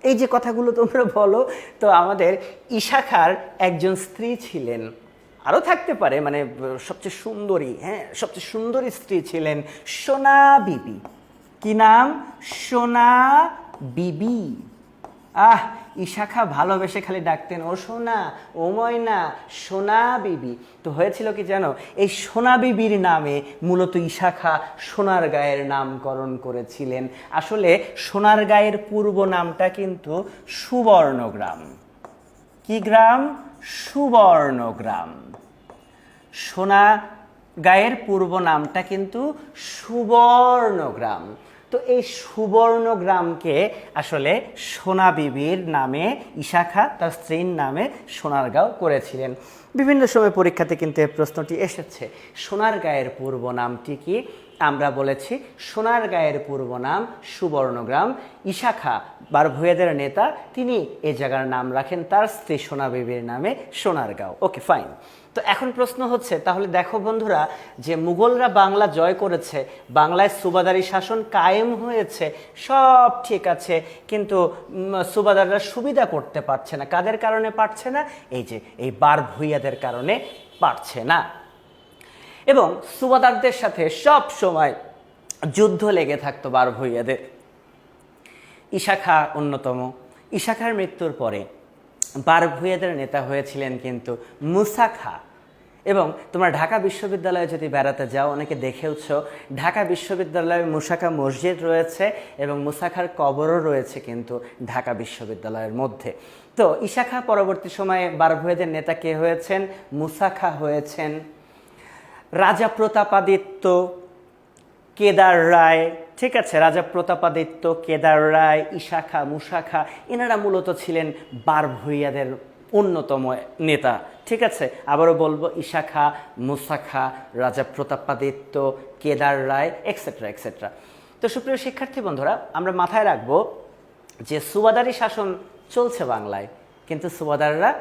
এই যে কথাগুলো তোমরা বলো। তো আমাদের ঈশা খাঁর একজন স্ত্রী ছিলেন, আরও থাকতে পারে, মানে সবচেয়ে সুন্দরী, হ্যাঁ সবচেয়ে সুন্দরী স্ত্রী ছিলেন সোনা বিবি। কি নাম? সোনা বিবি। ঈশা খাঁ ভালোবেসে খালি ডাকতেন ও সোনা, ও ময়না, সোনা বিবি। তো হয়েছিল কি জানো, এই সোনা বিবির নামে মূলত ঈশা খাঁ সোনারগাঁয়ের নামকরণ করেছিলেন। আসলে সোনারগাঁয়ের পূর্ব নামটা কিন্তু সুবর্ণগ্রাম। কি গ্রাম? সুবর্ণগ্রাম। সোনারগাঁয়ের পূর্ব নামটা কিন্তু সুবর্ণগ্রাম। তো এই সুবর্ণগ্রামকে আসলে সোনা বিবির নামে ঈশা খাঁ তার স্ত্রীর নামে সোনারগাঁও করেছিলেন। বিভিন্ন সময় পরীক্ষাতে কিন্তু এই প্রশ্নটি এসেছে, সোনারগাঁয়ের পূর্ব নামটি কি? আমরা বলেছি সোনারগাঁয়ের পূর্ব নাম সুবর্ণগ্রাম। ঈশা খাঁ বার ভূঁইয়াদের নেতা, তিনি এই জায়গার নাম রাখেন তার স্ত্রী সোনা বিবির নামে সোনারগাঁও। Okay fine. তো এখন প্রশ্ন হচ্ছে, তাহলে দেখো বন্ধুরা, যে মুঘলরা বাংলা জয় করেছে, বাংলায় সুবাদারি শাসন কায়েম হয়েছে, সব ঠিক আছে, কিন্তু সুবাদাররা সুবিধা করতে পারছে না। কাদের কারণে পারছে না? এই যে এই বার ভূঁইয়াদের কারণে পারছে না। এবং সুবাদারদের সাথে সব সময় যুদ্ধ লেগে থাকতো বার ভূঁইয়াদের। ঈশা খাঁ অন্যতম। ঈশা খাঁর মৃত্যুর পরে বার ভূঁইয়াদের নেতা হয়েছিলেন কিন্তু মুসা খাঁ। এবং তোমরা ঢাকা বিশ্ববিদ্যালয়ে যদি বেড়াতে যাও, অনেকে দেখেওছ, ঢাকা বিশ্ববিদ্যালয়ে মুসা খাঁ মসজিদ রয়েছে এবং মুসা খাঁর কবরও রয়েছে কিন্তু ঢাকা বিশ্ববিদ্যালয়ের মধ্যে। তো ঈশা খাঁ পরবর্তী সময়ে বার ভূঁইয়াদের নেতা কে হয়েছেন? মুসা খাঁ হয়েছেন। রাজা প্রতাপাদিত্য, কেদার রায়, ঠিক আছে, রাজা প্রতাপাদিত্য, কেদার রায়, ঈশা খাঁ, মুসা খাঁ, এনারা মূলত ছিলেন বার ভূঁইয়াদের অন্যতম নেতা। ঠিক আছে, আবারও বলবো, ঈশা খাঁ, মুসা খাঁ, রাজা প্রতাপাদিত্য, কেদার রায়, এক্সেট্রা এক্সেট্রা। তো সুপ্রিয় শিক্ষার্থী বন্ধুরা, আমরা মাথায় রাখবো যে সুবাদারি শাসন চলছে বাংলায়, কিন্তু সুবাদাররা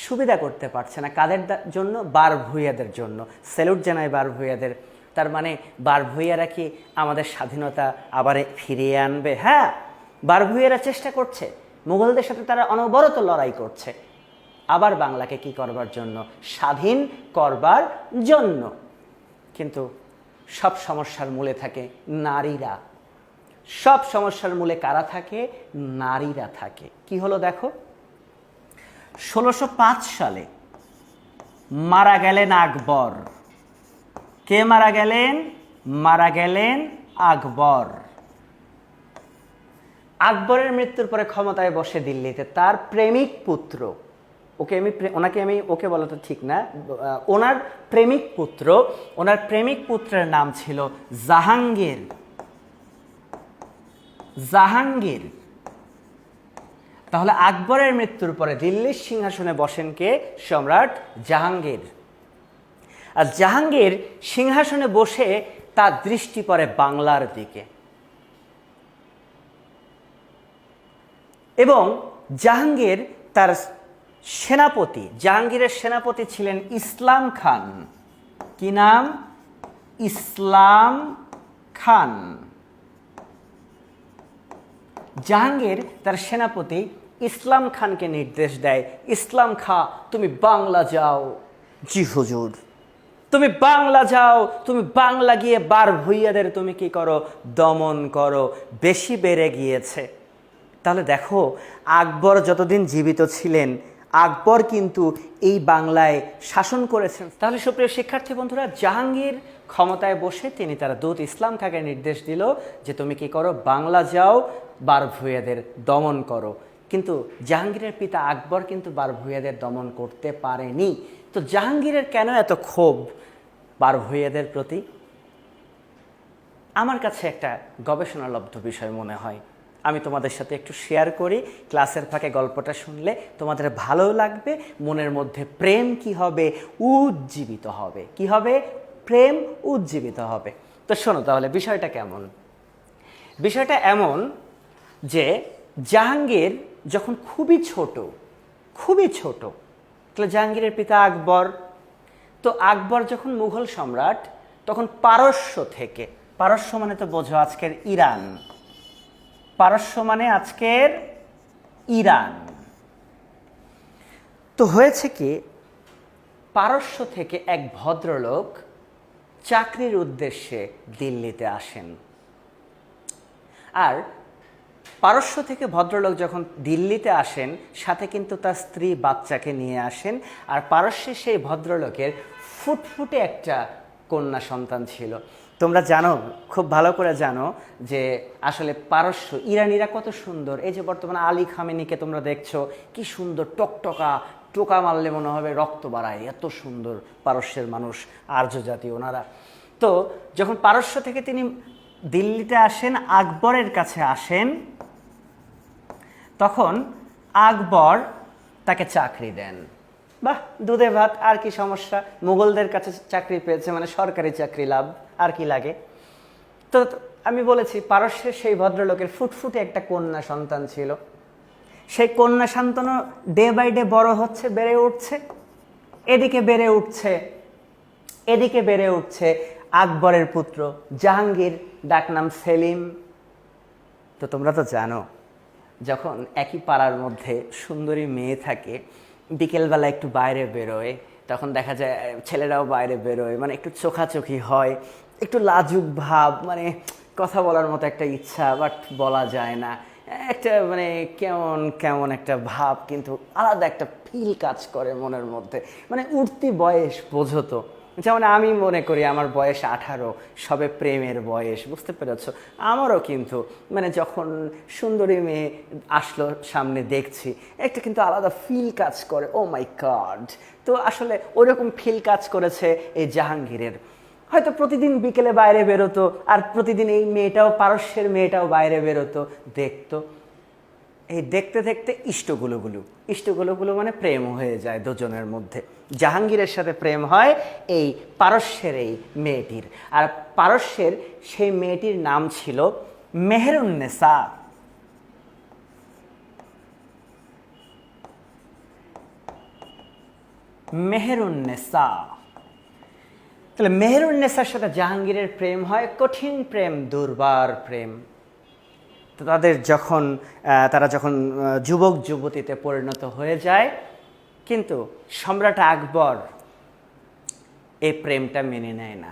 সুবিধা করতে পারছে না। কাদের জন্য? বার ভূঁইয়াদের জন্য। স্যালুট জানাই বার ভূঁইয়াদের। তার মানে বার ভূঁইয়ারা কি আমাদের স্বাধীনতা আবার ফিরিয়ে আনবে? হ্যাঁ, বার ভূঁইয়ারা চেষ্টা করছে, মুঘলদের সাথে তারা অনবরত লড়াই করছে, আবার বাংলাকে কি করবার জন্য? স্বাধীন করবার জন্য। কিন্তু সব সমস্যার মূলে থাকে নারীরা। সব সমস্যার মূলে কারা থাকে? নারীরা থাকে। কি হলো দেখো, 1605 সালে মারা গেলেন আকবর। কে মারা গেলেন? মারা গেলেন আকবর। আকবরের মৃত্যুর পরে ক্ষমতায় বসে দিল্লিতে তার প্রেমিক পুত্র, ওকে বলা তো ঠিক না, ওনার প্রেমিক পুত্র, ওনার প্রেমিক পুত্রের নাম ছিল জাহাঙ্গীর। জাহাঙ্গীর। তাহলে আকবরের মৃত্যুর পরে দিল্লির সিংহাসনে বসেন কে? সম্রাট জাহাঙ্গীর। আর জাহাঙ্গীর সিংহাসনে বসে তার দৃষ্টি পড়ে বাংলার দিকে, এবং জাহাঙ্গীর তার সেনাপতি, জাহাঙ্গীরের সেনাপতি ছিলেন ইসলাম খান। কি নাম? ইসলাম খান। জাহাঙ্গীর তার সেনাপতি ইসলাম খানকে নির্দেশ দেয়, ইসলাম খাঁ তুমি বাংলা যাও। জি হুজুর। তুমি বাংলা যাও, তুমি বাংলা গিয়ে বার ভূঁইয়াদের তুমি কি করো? দমন করো, বেশি বেড়ে গিয়েছে। তাহলে দেখো, আকবর যতদিন জীবিত ছিলেন আকবর কিন্তু এই বাংলায় শাসন করেছেন। তাহলে সুপ্রিয় শিক্ষার্থী বন্ধুরা, জাহাঙ্গীর ক্ষমতায় বসে তিনি তার দূত ইসলাম খাঁকে নির্দেশ দিল যে তুমি কি করো, বাংলা যাও, বার ভূঁইয়াদের দমন করো। কিন্তু জাহাঙ্গীরের পিতা আকবর কিন্তু বার ভূঁইয়াদের দমন করতে পারেনি। তো জাহাঙ্গীরের কেন এত ক্ষোভ বার ভূঁইয়াদের প্রতি? আমার কাছে একটা গবেষণালব্ধ বিষয় মনে হয়, আমি তোমাদের সাথে একটু শেয়ার করি। ক্লাসের ফাঁকে গল্পটা শুনলে তোমাদের ভালো লাগবে, মনের মধ্যে প্রেম কি হবে, উজ্জীবিত হবে। কি হবে? প্রেম উজ্জীবিত হবে। তো শোনো তাহলে বিষয়টা কেমন। বিষয়টা এমন যে জাহাঙ্গীর যখন খুবই ছোট, তাহলে জাহাঙ্গীরের পিতা আকবর, তো আকবর যখন মুঘল সম্রাট তখন পারস্য থেকে, পারস্য মানে তো বোঝো আজকের ইরান, পারস্য মানে আজকের ইরান। তো হয়েছে কি, পারস্য থেকে এক ভদ্রলোক চাকরির উদ্দেশ্যে দিল্লিতে আসেন। আর পারস্য থেকে ভদ্রলোক যখন দিল্লিতে আসেন, সাথে কিন্তু তার স্ত্রী বাচ্চাকে নিয়ে আসেন। আর পারস্যের সেই ভদ্রলোকের ফুটফুটে একটা কন্যা সন্তান ছিল। তোমরা জানো, খুব ভালো করে জানো যে আসলে পারস্য, ইরানিরা কত সুন্দর। এই যে বর্তমানে আলী খামেনিকে তোমরা দেখছো, কি সুন্দর টকটকা, টোকা মারলে মনে হবে রক্ত বাড়ায়, এত সুন্দর পারস্যের মানুষ, আর্য জাতি ওনারা। তো যখন পারস্য থেকে তিনি দিল্লিতে আসেন, আকবরের কাছে আসেন, তখন আকবর তাকে চাকরি দেন। বাহ, দুধে ভাত, আর কি সমস্যা? মুঘলদের কাছে চাকরি পেয়েছে মানে সরকারি চাকরি লাভ, আর কি লাগে? তো আমি বলেছি পারস্যের সেই ভদ্রলোকের ফুটফুটে একটা কন্যা সন্তান ছিল। সেই কন্যা সন্তানও ডে বাই ডে বড় হচ্ছে, বেড়ে উঠছে, এদিকে বেড়ে উঠছে আকবরের পুত্র জাহাঙ্গীর, ডাকনাম সেলিম। তো তোমরা তো জানো, যখন একই পাড়ার মধ্যে সুন্দরী মেয়ে থাকে, বিকেলবেলা একটু বাইরে বেরোয়, তখন দেখা যায় ছেলেরাও বাইরে বেরোয়, মানে একটু চোখাচোখি হয়, একটু লাজুক ভাব, মানে কথা বলার মতো একটা ইচ্ছা, বাট বলা যায় না, একটা মানে কেমন কেমন একটা ভাব, কিন্তু আলাদা একটা ফিল কাজ করে মনের মধ্যে। মানে উঠতি বয়স, বোঝো তো, যেমন আমি মনে করি আমার বয়স 18, সবে প্রেমের বয়স, বুঝতে পেরেছ? আমারও কিন্তু মানে যখন সুন্দরী মেয়ে আসলো সামনে দেখছি, একটা কিন্তু আলাদা ফিল কাজ করে, ও মাই গড। তো আসলে ওরকম ফিল কাজ করেছে এই জাহাঙ্গীরের। হয়তো প্রতিদিন বিকেলে বাইরে বেরোতো, আর প্রতিদিন এই মেয়েটাও, পারস্যের মেয়েটাও বাইরে বেরোতো, দেখতো। এই দেখতে দেখতে ইষ্টগুলো মানে প্রেম হয়ে যায় দুজনের মধ্যে। জাহাঙ্গীরের সাথে প্রেম হয় এই পারস্যের এই মেয়েটির। আর পারস্যের সেই মেয়েটির নাম ছিল মেহেরুন্নেসা। তাহলে মেহেরুন্নেসার সাথে জাহাঙ্গীরের প্রেম হয়, কঠিন প্রেম, দুর্বার প্রেম। তো তারা যখন যুবক যুবতীতে পরিণত হয়ে যায়, কিন্তু সম্রাট আকবর এই প্রেমটা মেনে নেয় না।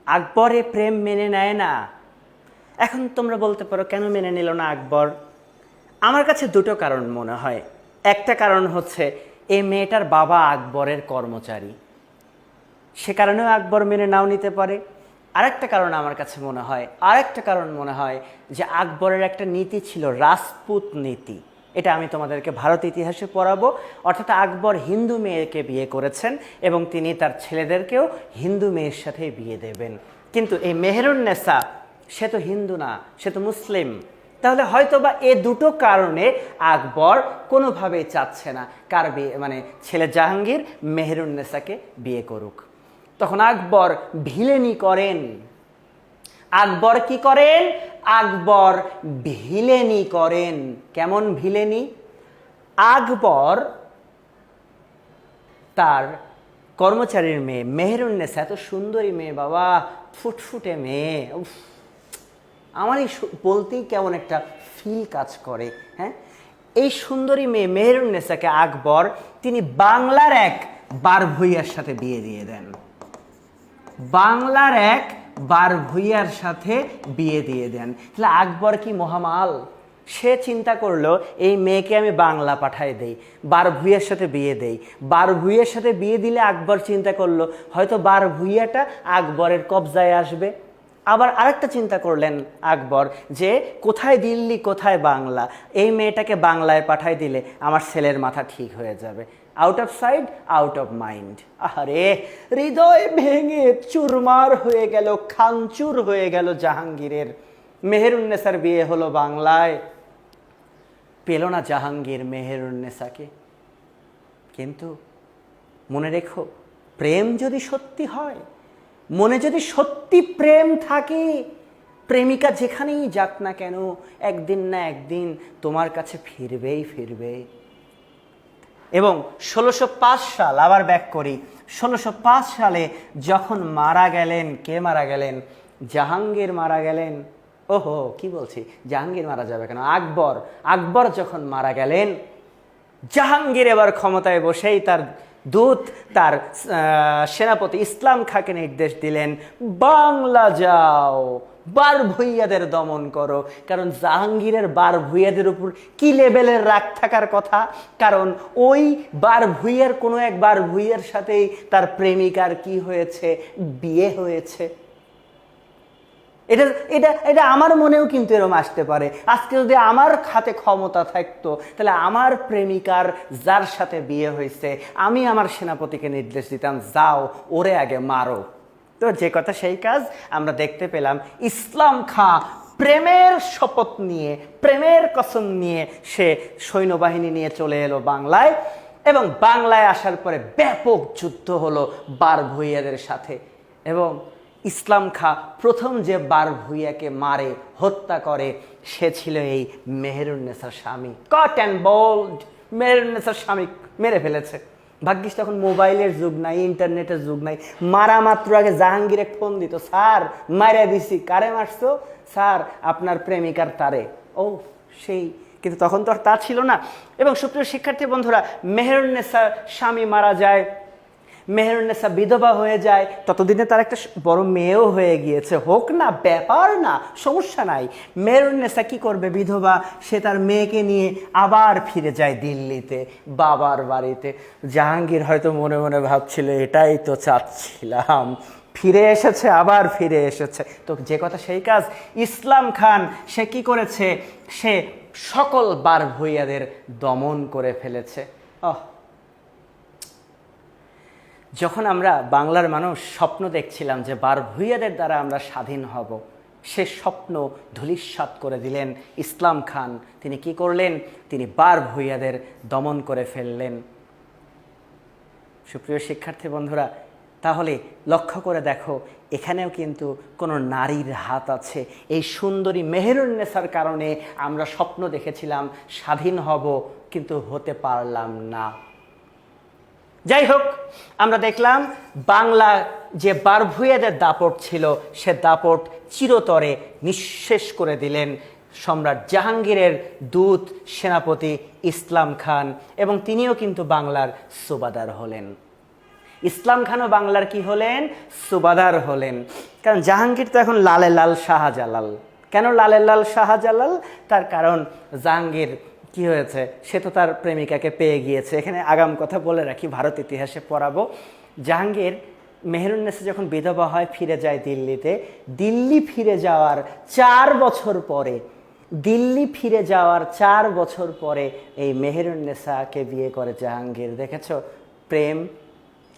আকবর এই প্রেম মেনে নেয় না। এখন তোমরা বলতে পারো কেন মেনে নিল না আকবর? আমার কাছে দুটো কারণ মনে হয়। একটা কারণ হচ্ছে এই মেয়েটার বাবা আকবরের কর্মচারী, সে কারণেও আকবর মেনে নাও নিতে পারে। আরেকটা কারণ মনে হয় যে আকবরের একটা নীতি ছিল, রাজপুত নীতি। এটা আমি তোমাদেরকে ভারত ইতিহাসে পড়াবো। অর্থাৎ আকবর হিন্দু মেয়েকে বিয়ে করেছেন এবং তিনি তার ছেলেদেরকেও হিন্দু মেয়ের সাথে বিয়ে দেবেন। কিন্তু এই মেহেরুন্নেসা, সে তো হিন্দু না, সে তো মুসলিম। তাহলে হয়তোবা এ দুটো কারণে আকবর কোনোভাবেই চাচ্ছে না কার বিয়ে, মানে ছেলে জাহাঙ্গীর মেহেরুন্নেসাকে বিয়ে করুক। তখন আকবর ভিলেনি করেন। আকবর কি করেন? আকবর ভিলেনি করেন। কেমন ভিলেনি? আকবর তার কর্মচারীর মেয়ে মেহেরুন্নেসা, এত সুন্দরী মেয়ে বাবা, ফুটফুটে মেয়ে, আমারই বলতেই কেমন একটা ফিল কাজ করে। হ্যাঁ, এই সুন্দরী মেয়ে মেহেরুন্নেসাকে আকবর তিনি বাংলার এক বার ভূঁইয়ার সাথে বিয়ে দিয়ে দেন। বাংলার এক বার ভূঁইয়ার সাথে বিয়ে দিয়ে দেন। তাহলে আকবর কি মহামাল? সে চিন্তা করলো এই মেয়েকে আমি বাংলা পাঠায় দেই, বার ভূঁইয়ার সাথে বিয়ে দেই। বার ভূঁইয়ার সাথে বিয়ে দিলে আকবর চিন্তা করলো হয়তো বার ভূঁইয়াটা আকবরের কবজায় আসবে। আবার আরেকটা চিন্তা করলেন আকবর যে কোথায় দিল্লি কোথায় বাংলা, এই মেয়েটাকে বাংলায় পাঠায় দিলে আমার ছেলের মাথা ঠিক হয়ে যাবে। Out of side out of mind. আরে হৃদয় ভেঙে চুরমার হয়ে গেল, খানচুর হয়ে গেল জাহাঙ্গীরের। মেহেরুন্নেসার বিয়ে হলো বাংলায়, পেল না জাহাঙ্গীর মেহেরুন্নেসাকে। কিন্তু মনে রেখো, প্রেম যদি সত্যি হয়, মনে যদি সত্যি প্রেম থাকে, প্রেমিকা যেখানেই যাক না কেন একদিন না একদিন তোমার কাছে ফিরবেই ফিরবে। এবং ১৬০৫ সাল, আবার ব্যাক করি, ১৬০৫ সালে যখন মারা গেলেন, কে মারা গেলেন? জাহাঙ্গীর মারা গেলেন। ওহো, কি বলছি, জাহাঙ্গীর মারা যাবে কেন? আকবর। আকবর যখন মারা গেলেন, জাহাঙ্গীর এবার ক্ষমতায় বসেই তার দূত, তার সেনাপতি ইসলাম খাঁকে নির্দেশ দিলেন, বাংলা যাও, বার ভূঁইয়াদের দমন করো। কারণ জাহাঙ্গীরের বার ভূঁইয়াদের উপর কি লেভেলের রাগ থাকার কথা, কারণ ওই বার ভূঁইয়ার কোনো এক বার ভূঁইয়ার সাথেই তার প্রেমিকার কি হয়েছে, বিয়ে হয়েছে। এটা এটা এটা আমার মনেও কিন্তু এরকম আসতে পারে। আজকে যদি আমার হাতে ক্ষমতা থাকতো, তাহলে আমার প্রেমিকার যার সাথে বিয়ে হয়েছে আমি আমার সেনাপতিকে নির্দেশ দিতাম, যাও ওরে আগে মারো। তো যে কথা সেই কাজ। আমরা দেখতে পেলাম ইসলাম খাঁ প্রেমের শপথ নিয়ে, প্রেমের কসম নিয়ে সে সৈন্যবাহিনী নিয়ে চলে এলো বাংলায়। এবং বাংলায় আসার পরে ব্যাপক যুদ্ধ হলো বার ভূঁইয়াদের সাথে। এবং ইসলাম খাঁ প্রথম যে বার ভূঁইয়াকে মারে, হত্যা করে, সে ছিল এই মেহেরুন্নেসার স্বামী। কট অ্যান্ড বোল্ড, মেহেরুন্নেসার স্বামী মেরে ফেলেছে। ভাগ্যিস তখন মোবাইলের যুগ নাই, ইন্টারনেটের যুগ নাই। মারা মাত্র আগে জাহাঙ্গীর এক ফোন দিত, স্যার মারা দিছি। কারে মারছো? স্যার আপনার প্রেমিকার তারে। ও সেই, কিন্তু তখন তো আর তা ছিল না। এবং সুপ্রিয় শিক্ষার্থী বন্ধুরা, মেহেরুন্নেসার স্বামী মারা যায়, মেহেরুন্নেসা বিধবা হয়ে যায়। ততদিনে তার একটা বড় মেয়েও হয়ে গিয়েছে, হোক না, ব্যাপার না, সমস্যা নাই। মেহেরুন্নেসা কি করবে? বিধবা, সে তার মেয়েকে নিয়ে আবার ফিরে যায় দিল্লিতে, বাবার বাড়িতে। জাহাঙ্গীর হয়তো মনে মনে ভাবছিল, এটাই তো চাচ্ছিলাম, ফিরে এসেছে, আবার ফিরে এসেছে। তো যে কথা সেই কাজ। ইসলাম খান সে কি করেছে? সে সকল বার ভূঁইয়াদের দমন করে ফেলেছে। যখন আমরা বাংলার মানুষ স্বপ্ন দেখছিলাম যে বার ভূঁইয়াদের দ্বারা আমরা স্বাধীন হব, সে স্বপ্ন ধূলিসাৎ করে দিলেন ইসলাম খান। তিনি কি করলেন? তিনি বার ভূঁইয়াদের দমন করে ফেললেন। সুপ্রিয় শিক্ষার্থী বন্ধুরা, তাহলে লক্ষ্য করে দেখো, এখানেও কিন্তু কোনো নারীর হাত আছে। এই সুন্দরী মেহেরুন্নেসার কারণে আমরা স্বপ্ন দেখেছিলাম স্বাধীন হব, কিন্তু হতে পারলাম না। যাই হোক, আমরা দেখলাম বাংলা যে বার ভূঁইয়াদের দাপট ছিল, সে দাপট চিরতরে নিঃশেষ করে দিলেন সম্রাট জাহাঙ্গীরের দূত সেনাপতি ইসলাম খান। এবং তিনিও কিন্তু বাংলার সুবাদার হলেন। ইসলাম খানও বাংলার কি হলেন? সুবাদার হলেন। কারণ জাহাঙ্গীর তো এখন লালে লাল শাহজালাল। কেন লালে লাল শাহজালাল? তার কারণ জাহাঙ্গীর কি হয়েছে, সে তো তার প্রেমিকাকে পেয়ে গিয়েছে। এখানে আগাম কথা বলে রাখি, ভারত ইতিহাসে পড়াবো। জাহাঙ্গীর মেহেরুন্নেসা যখন বিধবা হয়, ফিরে যায় দিল্লিতে। দিল্লি ফিরে যাওয়ার 4 বছর পরে, দিল্লি ফিরে যাওয়ার 4 বছর পরে এই মেহেরুন্নেসাকে বিয়ে করে জাহাঙ্গীর। দেখেছো প্রেম?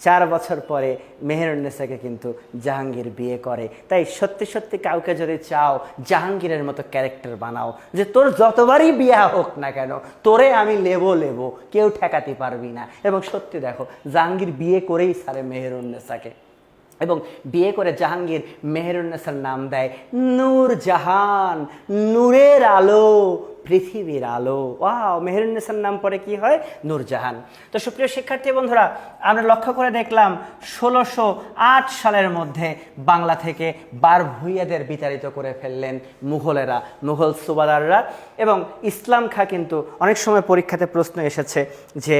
4 বছর পরে মেহেরুন্নেসাকে কিন্তু জাহাঙ্গীর বিয়ে করে। তাই সত্যি সত্যি কাউকে যদি চাও, জাহাঙ্গীরের মতো ক্যারেক্টার বানাও, যে তোর যতবারই বিয়ে হোক না কেন, তোরে আমি লেবো, কেউ ঠেকাতে পারবি না। এবং সত্যি দেখো, জাহাঙ্গীর বিয়ে করেই ছাড়ে মেহেরুন্নেসাকে। এবং বিয়ে করে জাহাঙ্গীর মেহেরুন্নেসার নাম দেয় নূরজাহান, নূরের আলো, পৃথিবীর আলো। ওয়াও, মেহেরুন্নেসার নাম পরে কি হয়? নূরজাহান। তো সুপ্রিয় শিক্ষার্থী বন্ধুরা, আমরা লক্ষ্য করে দেখলাম ১৬০৮ সালের মধ্যে বাংলা থেকে বার ভূঁইয়াদের বিতাড়িত করে ফেললেন মুঘলেরা, মুঘল সুবাদাররা। এবং ইসলাম খাঁ কিন্তু অনেক সময় পরীক্ষাতে প্রশ্ন এসেছে যে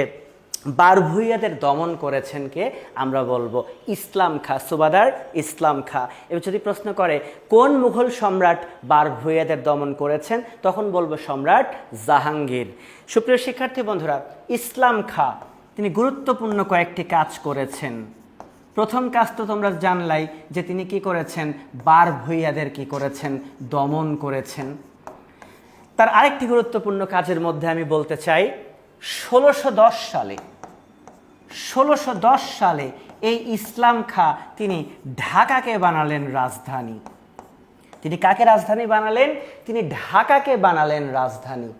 বারভূইয়াদের দমন করেছেন কে? আমরা বলবো ইসলাম খাঁ, সুবাদার ইসলাম খাঁ। এবার যদি প্রশ্ন করে কোন মুঘল সম্রাট বারভূইয়াদের দমন করেছেন, তখন বলবো সম্রাট জাহাঙ্গীর। সুপ্রিয় শিক্ষার্থী বন্ধুরা, ইসলাম খাঁ তিনি গুরুত্বপূর্ণ কয়েকটি কাজ করেছেন। প্রথম কাজ তো তোমরা জানলাই যে তিনি কি করেছেন, বারভূইয়াদের কি করেছেন, দমন করেছেন। তার আরেকটি গুরুত্বপূর্ণ কাজের মধ্যে আমি বলতে চাই 1610 সালে এই ইসলাম খাঁ তিনি ঢাকাকে বানালেন রাজধানী। তিনি কাকে রাজধানী বানালেন? তিনি ঢাকাকে বানালেন রাজধানী।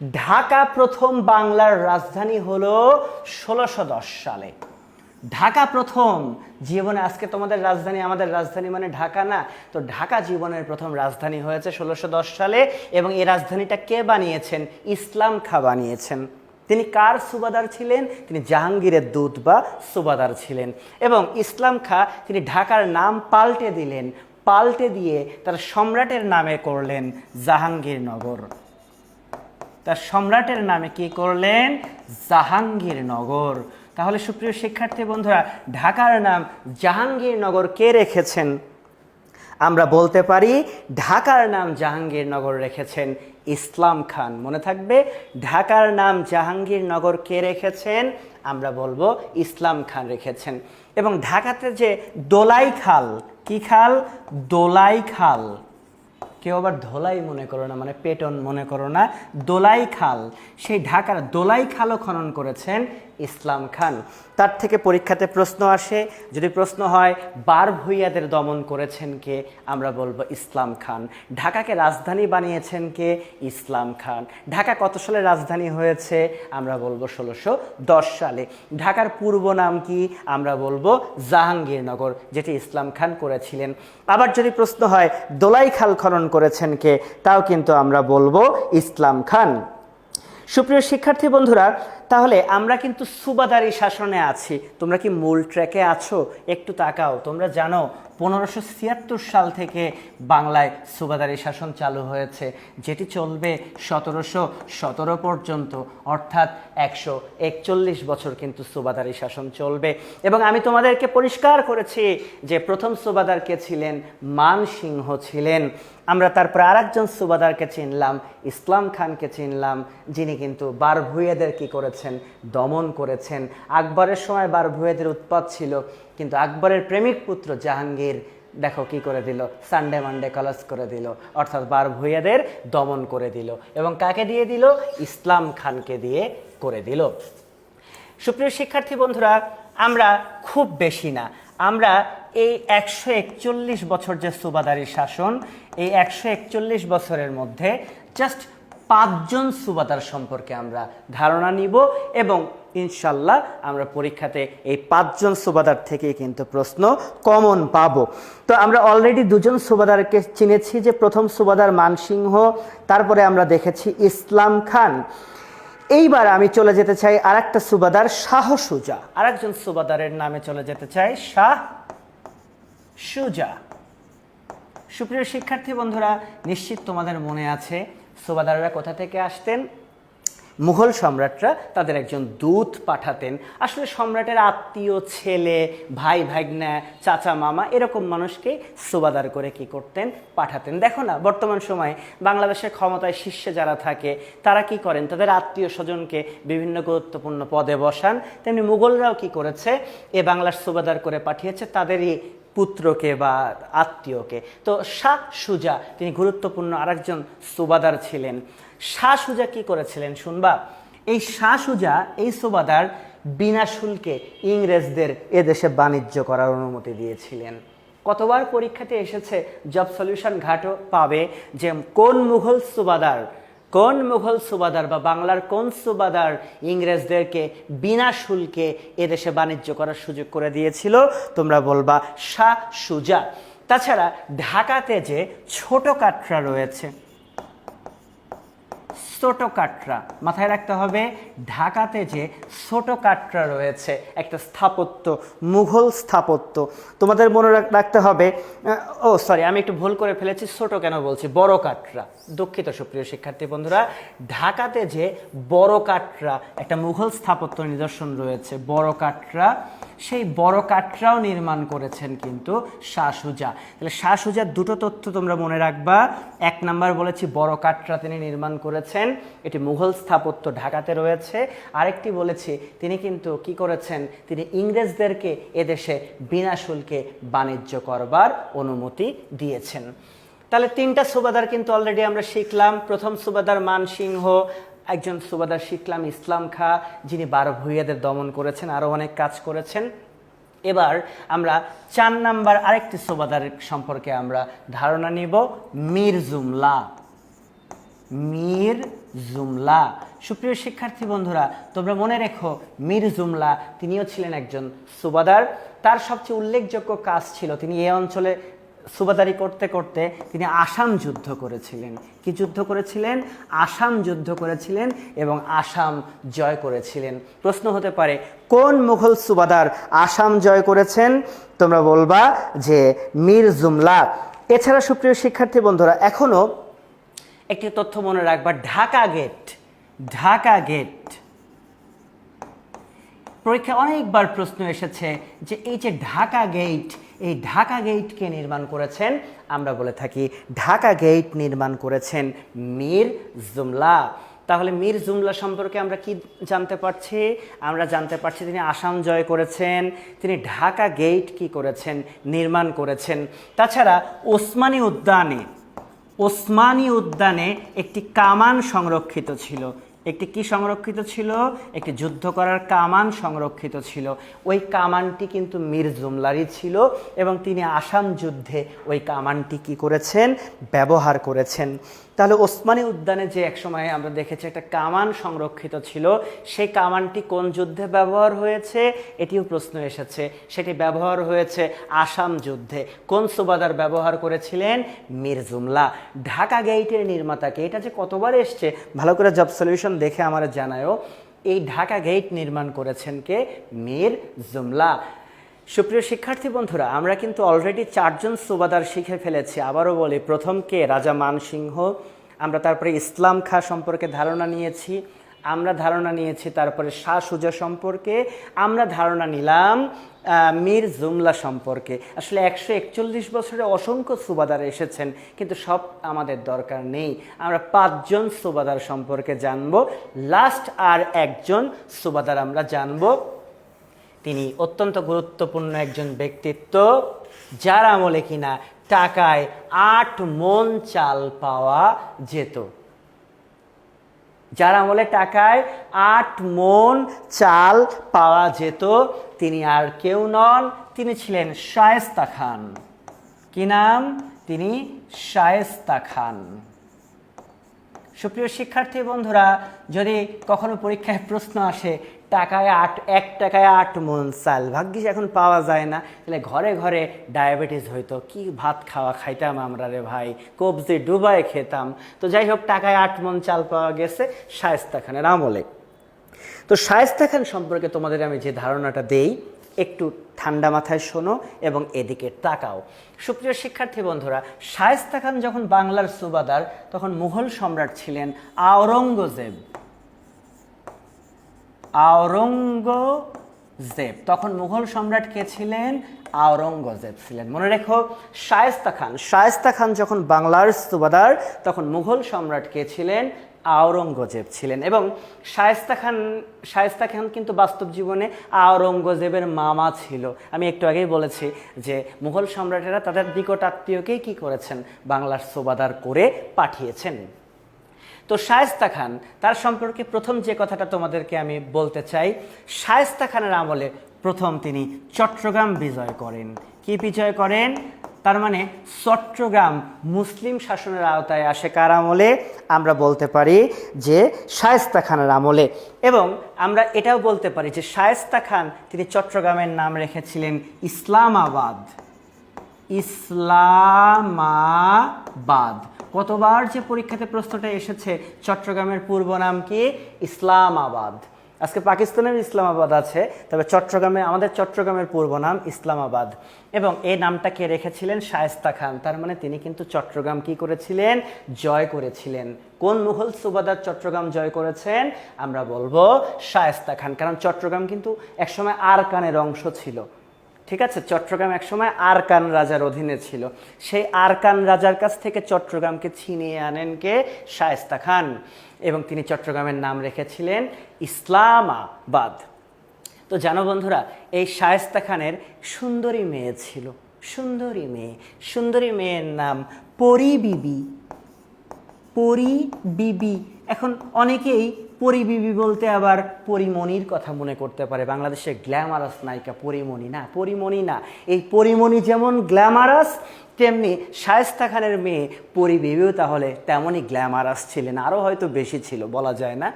ঢাকা প্রথম বাংলার রাজধানী হলো 1610 সালে। ঢাকা প্রথম জীবনে, আজকে তোমাদের রাজধানী আমাদের রাজধানী মানে ঢাকা না, তো ঢাকা জীবনের প্রথম রাজধানী হয়েছে 1610 সালে। এবং এই রাজধানীটা কে বানিয়েছেন? ইসলাম খাঁ বানিয়েছেন। তিনি কার সুবাদার ছিলেন? তিনি জাহাঙ্গীরের দূত বা সুবাদার ছিলেন। এবং ইসলাম খাঁ তিনি ঢাকার নাম পাল্টে দিলেন, পাল্টে দিয়ে তার সম্রাটের নামে করলেন জাহাঙ্গীরনগর। তার সম্রাটের নামে কি করলেন? জাহাঙ্গীরনগর। তাহলে সুপ্রিয় শিক্ষার্থী বন্ধুরা, ঢাকার নাম জাহাঙ্গীরনগর কে রেখেছেন? আমরা বলতে পারি ঢাকার নাম জাহাঙ্গীরনগর রেখেছেন ইসলাম খান। মনে থাকবে, ঢাকার নাম জাহাঙ্গীরনগর কে রেখেছেন? আমরা বলবো ইসলাম খান রেখেছেন। এবং ঢাকাতে যে দোলাই খাল, কি খাল? দোলাই খাল। কেউ আবার ধোলাই মনে করো না, মানে পেটন মনে করো না, দোলাই খাল। সেই ঢাকার দোলাই খালও খনন করেছেন ইসলাম খান। তার থেকে পরীক্ষাতে প্রশ্ন আসে, যদি প্রশ্ন হয় বারভূইয়াদের দমন করেছেন কে? আমরা বলবো ইসলাম খান। ঢাকাকে রাজধানী বানিয়েছেন কে? ইসলাম খান। ঢাকা কত সালে রাজধানী হয়েছে? আমরা বলবো 1610 সালে। ঢাকার পূর্ব নাম কি? আমরা বলবো জাহাঙ্গীরনগর, যেটি ইসলাম খান করেছিলেন। আবার যদি প্রশ্ন হয় দোলাই খাল খনন করেছেন কে? তাও কিন্তু আমরা বলবো ইসলাম খান। সুপ্রিয় শিক্ষার্থী বন্ধুরা, তাহলে আমরা কিন্তু সুবাদারি শাসনে আছি। তোমরা কি মূল ট্র্যাকে আছো? একটু তাকাও। তোমরা জানো 1576 সাল থেকে বাংলায় সুবাদারি শাসন চালু হয়েছে, যেটি চলবে 1717 পর্যন্ত, অর্থাৎ 141 বছর কিন্তু সুবাদারি শাসন চলবে। এবং আমি তোমাদেরকে পরিষ্কার করেছি যে প্রথম সুবাদার কে ছিলেন? মানসিংহ ছিলেন। আমরা তারপর আরেকজন সুবাদারকে চিনলাম, ইসলাম খানকে চিনলাম, যিনি কিন্তু বারভূইয়াদের কি করেছেন? দমন করেছেন। আকবরের সময় বারভূইয়াদের উৎপাত ছিল, কিন্তু আকবরের প্রেমিক পুত্র জাহাঙ্গীর দেখো কি করে দিল, সানডে মানডে কলাস করে দিল, অর্থাৎ বারভূইয়াদের দমন করে দিল। এবং কাকে দিয়ে দিল? ইসলাম খানকে দিয়ে করে দিল। সুপ্রিয় শিক্ষার্থী বন্ধুরা, আমরা খুব বেশি না, আমরা এই 141 বছর যে সুবাদারি শাসন, এই 141 বছরের মধ্যে জাস্ট 5 জন সুবাদার সম্পর্কে আমরা ধারণা নিব। এবং ইনশাল্লাহ আমরা পরীক্ষাতে এই 5 জন সুবাদার থেকেই কিন্তু প্রশ্ন কমন পাবো। তো আমরা অলরেডি 2 জন সুবাদারকে চিনেছি, যে প্রথম সুবাদার মানসিংহ, তারপরে আমরা দেখেছি ইসলাম খান। এইবার আমি চলে যেতে চাই আরেকটা সুবাদার শাহ সুজা। আরেকজন সুবাদারের নামে চলে যেতে চাই, শাহ সুজা। সুপ্রিয় শিক্ষার্থী বন্ধুরা, নিশ্চিত তোমাদের মনে আছে সুবাদাররা কোথা থেকে আসতেন? মুঘল সম্রাটরা তাদের একজন দূত পাঠাতেন। আসলে সম্রাটের আত্মীয়, ছেলে, ভাই ভাগনা, চাচা মামা, এরকম মানুষকে সুবাদার করে কি করতেন? পাঠাতেন। দেখো না, বর্তমান সময়ে বাংলাদেশের ক্ষমতায় শীর্ষে যারা থাকে তারা কি করেন? তাদের আত্মীয় স্বজনকে বিভিন্ন গুরুত্বপূর্ণ পদে বসান। তেমনি মুঘলরাও কি করেছে? এ বাংলার সুবাদার করে পাঠিয়েছে তাদেরই পুত্রকে বা আত্মীয়কে। তো শাহ সুজা তিনি গুরুত্বপূর্ণ আরেকজন সুবাদার ছিলেন। শাহ সুজা কি করেছিলেন শুনবা? এই শাহ সুজা, এই সুবাদার বিনা শুল্কে ইংরেজদের এদেশে বাণিজ্য করার অনুমতি দিয়েছিলেন। কতবার পরীক্ষাতে এসেছে, জব সলিউশন ঘাটও পাবে যে কোন মুঘল সুবাদার বা বাংলার কোন সুবাদার ইংরেজদেরকে বিনা শুল্কে এদেশে বাণিজ্য করার সুযোগ করে দিয়েছিল? তোমরা বলবা শাহ সুজা। তাছাড়া ঢাকাতে যে ছোট কাটরা রয়েছে, ছোট কাটরা, মাথায় রাখতে হবে ঢাকাতে যে ছোট কাটরা রয়েছে একটা স্থাপত্য, মুঘল স্থাপত্য, তোমাদের মনে রাখতে হবে, সরি আমি একটু ভুল করে ফেলেছি, ছোট কেন বলছি, বড় কাটরা, দুঃখিত সুপ্রিয় শিক্ষার্থী বন্ধুরা, ঢাকাতে যে বড় কাটরা একটা মুঘল স্থাপত্য নিদর্শন রয়েছে বড় কাটরা, সেই বড় কাটরাও নির্মাণ করেছেন কিন্তু শাহ সুজা। তাহলে শাহ সুজার দুটো তথ্য তোমরা মনে রাখবা। এক নাম্বার বলেছি বড় কাটরা তিনি নির্মাণ করেছেন, এটি মুঘল স্থাপত্য ঢাকাতে রয়েছে। আরেকটি বলেছি তিনি কিন্তু কি করেছেন, তিনি ইংরেজদেরকে এদেশে বিনা শুল্কে বাণিজ্য করবার অনুমতি দিয়েছেন। তাহলে তিনটা সুবাদার কিন্তু অলরেডি আমরা শিখলাম। প্রথম সুবাদার মানসিংহ, একজন সুবাদার শিখলাম ইসলাম খাঁ, যিনি 12 ভূঁইয়াদের দমন করেছেন, আরও অনেক কাজ করেছেন। এবার আমরা 4 নাম্বার আরেকটি সুবাদার সম্পর্কে আমরা ধারণা নিব, মীর জুমলা। মীর জুমলা, সুপ্রিয় শিক্ষার্থী বন্ধুরা তোমরা মনে রেখো মীর জুমলা তিনিও ছিলেন একজন সুবাদার। তার সবচেয়ে উল্লেখযোগ্য কাজ ছিল তিনি এই অঞ্চলে সুবাদারি করতে করতে তিনি আসাম যুদ্ধ করেছিলেন। কি যুদ্ধ করেছিলেন? আসাম যুদ্ধ করেছিলেন এবং আসাম জয় করেছিলেন। প্রশ্ন হতে পারে কোন মুঘল সুবাদার আসাম জয় করেছেন? তোমরা বলবা যে মীর জুমলা। এছাড়া সুপ্রিয় শিক্ষার্থী বন্ধুরা এখনো একটি তথ্য মনে রাখবা, ঢাকা গেট। ঢাকা গেট পরীক্ষা অনেকবার প্রশ্ন এসেছে যে এই যে ঢাকা গেট, এই ঢাকা গেটকে নির্মাণ করেছেন, আমরা বলে থাকি ঢাকা গেট নির্মাণ করেছেন মীর জুমলা। তাহলে মীর জুমলা সম্পর্কে আমরা কি জানতে পারছি? আমরা জানতে পারছি তিনি আসাম জয় করেছেন, তিনি ঢাকা গেট কি করেছেন, নির্মাণ করেছেন। তাছাড়া ওসমানী উদ্যানে একটি কামান সংরক্ষিত ছিল। একটি কি সংরক্ষিত ছিল? একটি যুদ্ধ করার কামান সংরক্ষিত ছিল। ওই কামানটি কিন্তু মীর জুমলারই ছিল এবং তিনি আসাম যুদ্ধে ওই কামানটি কি করেছেন? ব্যবহার করেছেন। তাহলে ওসমানী উদ্যানে যে একসময় আমরা দেখেছি একটা কামান সংরক্ষিত ছিল, সেই কামানটি কোন যুদ্ধে ব্যবহার হয়েছে এটিও প্রশ্ন এসেছে। সেটি ব্যবহার হয়েছে আসাম যুদ্ধে। কোন সুবাদার ব্যবহার করেছিলেন? মীর জুমলা। ঢাকা গেটের নির্মাতাকে, এটা যে কতবার এসছে ভালো করে জব সলিউশন দেখে আমার জানায়ও। এই ঢাকা গেট নির্মাণ করেছেন কে? মীর জুমলা। সুপ্রিয় শিক্ষার্থী বন্ধুরা আমরা কিন্তু অলরেডি 4 জন সুবাদার শিখে ফেলেছি। আবারও বলি, প্রথম কে? রাজা মানসিংহ। আমরা তারপরে ইসলাম খাঁ সম্পর্কে ধারণা নিয়েছি, আমরা ধারণা নিয়েছি তারপরে শাহ সুজা সম্পর্কে, আমরা ধারণা নিলাম মীর জুমলা সম্পর্কে। আসলে 141 বছরে অসংখ্য সুবাদার এসেছেন, কিন্তু সব আমাদের দরকার নেই। আমরা 5 জন সুবাদার সম্পর্কে জানব। লাস্ট আর একজন সুবাদার আমরা জানব, তিনি অত্যন্ত গুরুত্বপূর্ণ একজন ব্যক্তিত্ব, যার আমলে কিনা টাকায় 8 মণ চাল পাওয়া যেত। যার আমলে টাকায় 8 মণ চাল পাওয়া যেত, তিনি আর কেউ নন, তিনি ছিলেন শায়েস্তা খান। কি নাম? তিনি শায়েস্তা খান। সুপ্রিয় শিক্ষার্থী বন্ধুরা যদি কখনো পরীক্ষায় প্রশ্ন আসে টাকায় 1 টাকায় 8 মণ চাল, ভাগ্যিস এখন পাওয়া যায় না, তাহলে ঘরে ঘরে ডায়াবেটিস হইতো, কি ভাত খাইতাম আমরা রে ভাই, কবজি ডুবায় খেতাম। তো যাই হোক, টাকায় 8 মণ চাল পাওয়া গেছে শায়েস্তা খানের আমলে। তো শায়েস্তা খান সম্পর্কে তোমাদের আমি যে ধারণাটা দেই, একটু ঠান্ডা মাথায় শোনো এবং এদিকে তাকাও। সুপ্রিয় শিক্ষার্থী বন্ধুরা, শায়েস্তা খান যখন বাংলার সুবাদার, তখন মুঘল সম্রাট ছিলেন আওরঙ্গজেব। তখন মুঘল সম্রাট কে ছিলেন? আওরঙ্গজেব ছিলেন। মনে রেখো, শায়েস্তা খান যখন বাংলার সুবাদার, তখন মুঘল সম্রাট কে ছিলেন? আওরঙ্গজেব ছিলেন। এবং শায়েস্তা খান কিন্তু বাস্তব জীবনে আওরঙ্গজেবের মামা ছিল। আমি একটু আগেই বলেছি যে মুঘল সম্রাটেরা তাদের নিকট আত্মীয়কেই কি করেছেন? বাংলার সুবাদার করে পাঠিয়েছেন। তো শায়েস্তা খান, তার সম্পর্কে প্রথম যে কথাটা তোমাদেরকে আমি বলতে চাই, শায়েস্তা খানের আমলে প্রথম তিনি চট্টগ্রাম বিজয় করেন। কি বিজয় করেন? তার মানে চট্টগ্রাম মুসলিম শাসনের আওতায় আসে কার আমলে? আমরা বলতে পারি যে শায়েস্তা খানের আমলে। এবং আমরা এটাও বলতে পারি যে শায়েস্তা খান তিনি চট্টগ্রামের নাম রেখেছিলেন ইসলামাবাদ। কতবার যে পরীক্ষাতে প্রশ্নটা এসেছে, চট্টগ্রামের পূর্ব নাম কি? ইসলামাবাদ। আজকে পাকিস্তানের ইসলামাবাদ আছে, তবে আমাদের চট্টগ্রামের পূর্ব নাম ইসলামাবাদ। এবং এই নামটা কে রেখেছিলেন? শায়েস্তা খান। তার মানে তিনি কিন্তু চট্টগ্রাম কি করেছিলেন? জয় করেছিলেন। কোন মুঘল সুবাদার চট্টগ্রাম জয় করেছেন? আমরা বলবো শায়েস্তা খান। কারণ চট্টগ্রাম কিন্তু একসময় আরাকানের অংশ ছিল। ঠিক আছে, চট্টগ্রাম একসময় আরাকান রাজার অধীনে ছিল। সেই আরাকান রাজার কাছ থেকে চট্টগ্রামকে ছিনিয়ে আনেন কে? শায়েস্তা খান। এবং তিনি চট্টগ্রামের নাম রেখেছিলেন ইসলামাবাদ। তো জানো বন্ধুরা, এই শায়েস্তা খানের সুন্দরী মেয়ে ছিল, সুন্দরী মেয়ের নাম পরী বিবি। পরী বিবি। এখন অনেকেই পরী বিবি বলতে আবার পরীমণির কথা মনে করতে পারে। বাংলাদেশের গ্ল্যামারাস নায়িকা পরীমণি না, পরীমণি না। এই পরীমণি যেমন গ্ল্যামারাস, তেমনি শায়েস্তা খানের মেয়ে পরী বিবিও তাহলে তেমনই গ্ল্যামারাস ছিলেন, আরও হয়তো বেশি ছিল, বলা যায় না।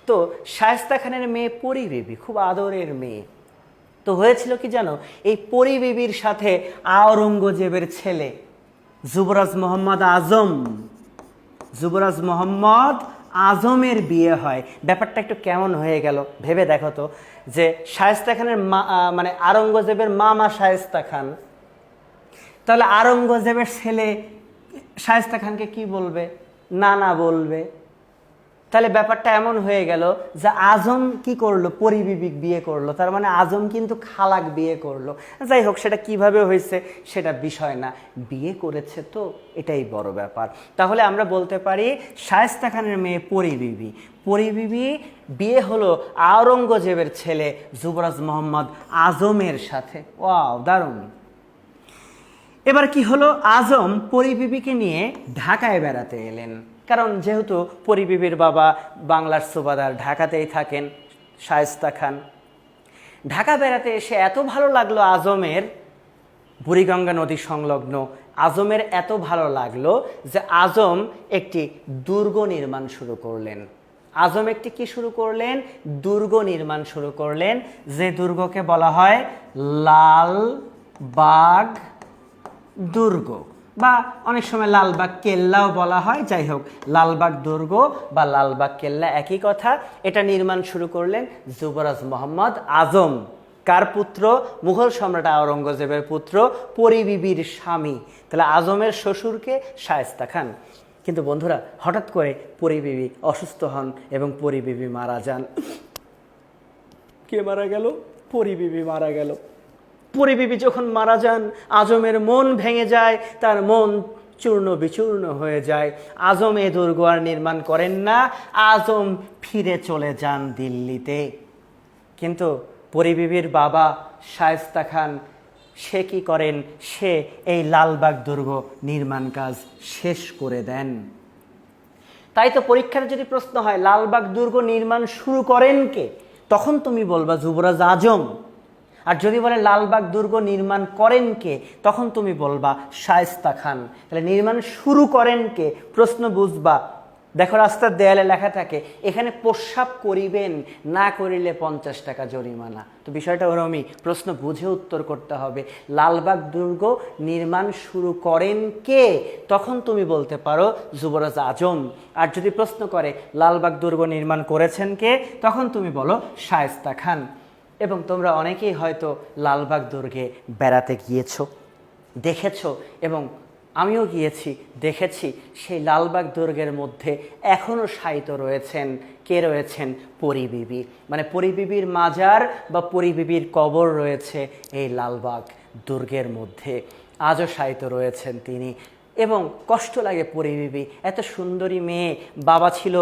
তো শায়েস্তা খানের মেয়ে পরী বিবি খুব আদরের মেয়ে। তো হয়েছিল কি জানো, এই পরী বিবির সাথে আওরঙ্গজেবের ছেলে যুবরাজ মোহাম্মদ আজমের বিয়ে হয়। ব্যাপারটা একটু কেমন হয়ে গেল ভেবে দেখো তো, যে শায়েস্তা খানের মানে আওরঙ্গজেবের মামা শায়েস্তা খান, তাহলে আওরঙ্গজেবের ছেলে শায়েস্তা খানকে কি বলবে? নানা বলবে। তাহলে ব্যাপারটা এমন হয়ে গেল যে আজম কি করলো? পরী বিবি বিয়ে করলো। তার মানে আজম কিন্তু খালাক বিয়ে করলো। যাই হোক, সেটা কিভাবে হয়েছে সেটা বিষয় না, বিয়ে করেছে তো, এটাই বড় ব্যাপার। তাহলে আমরা বলতে পারি শায়েস্তা খানের মেয়ে পরী বিবি বিয়ে হলো আওরঙ্গজেবের ছেলে যুবরাজ মোহাম্মদ আজমের সাথে। ওয়াও, দারুণ। এবার কি হলো, আজম পরী বিবিকে নিয়ে ঢাকায় বেড়াতে এলেন। কারণ যেহেতু পরী বিবির বাবা বাংলার সুবাদার, ঢাকাতেই থাকেন শায়েস্তা খান। ঢাকা বেড়াতে এসে এত ভালো লাগলো আজমের, বুড়িগঙ্গা নদী সংলগ্ন, আজমের এত ভালো লাগলো যে আজম একটি দুর্গ নির্মাণ শুরু করলেন। দুর্গ নির্মাণ শুরু করলেন, যে দুর্গকে বলা হয় লালবাগ দুর্গ, বা অনেক সময় লালবাগ কেল্লাও বলা হয়। যাই হোক, লালবাগ দুর্গ বা লালবাগ কেল্লা একই কথা। এটা নির্মাণ শুরু করলেন যুবরাজ মোহাম্মদ আজম। কার পুত্র? মুঘল সম্রাট আওরঙ্গজেবের পুত্র, পরী বিবির স্বামী। তাহলে আজমের শ্বশুরকে শায়েস্তা খান। কিন্তু বন্ধুরা, হঠাৎ করে পরী বিবি অসুস্থ হন এবং পরী বিবি মারা যান। কে মারা গেল? পরী বিবি মারা গেল। পরী বিবি যখন মারা যান, আজমের মন ভেঙে যায়, তার মন চূর্ণ বিচূর্ণ হয়ে যায়। আজম এ দুর্গ আর নির্মাণ করেন না, আজম ফিরে চলে যান দিল্লিতে। কিন্তু পরী বিবির বাবা শায়েস্তা খান সে কি করেন? সে এই লালবাগ দুর্গ নির্মাণ কাজ শেষ করে দেন। তাই তো পরীক্ষার যদি প্রশ্ন হয় লালবাগ দুর্গ নির্মাণ শুরু করেন কে, তখন তুমি বলবা যুবরাজ আজম। আর যদি বলে লালবাগ দুর্গ নির্মাণ করেন কে, তখন তুমি বলবা শায়েস্তা খান। তাহলে নির্মাণ শুরু করেন কে, প্রশ্ন বুঝবা। দেখো, রাস্তার দেয়ালে লেখা থাকে এখানে প্রস্রাব করিবেন, না করিলে 50 টাকা জরিমানা। তো বিষয়টা ওরমই, প্রশ্ন বুঝে উত্তর করতে হবে। লালবাগ দুর্গ নির্মাণ শুরু করেন কে, তখন তুমি বলতে পারো যুবরাজ আজম। আর যদি প্রশ্ন করে লালবাগ দুর্গ নির্মাণ করেছেন কে, তখন তুমি বলো শায়েস্তা খান। এবং তোমরা অনেকেই হয়তো লালবাগ দুর্গে বেড়াতে গিয়েছো, দেখেছো, এবং আমিও গিয়েছি, দেখেছি। সেই লালবাগ দুর্গের মধ্যে এখনও শায়িত রয়েছেন কে? রয়েছেন পরী বিবি। মানে পরী বিবির মাজার বা পরী বিবির কবর রয়েছে এই লালবাগ দুর্গের মধ্যে, আজও শায়িত রয়েছেন তিনি। এবং কষ্ট লাগে পরী বিবি, এত সুন্দরী মেয়ে, বাবা ছিল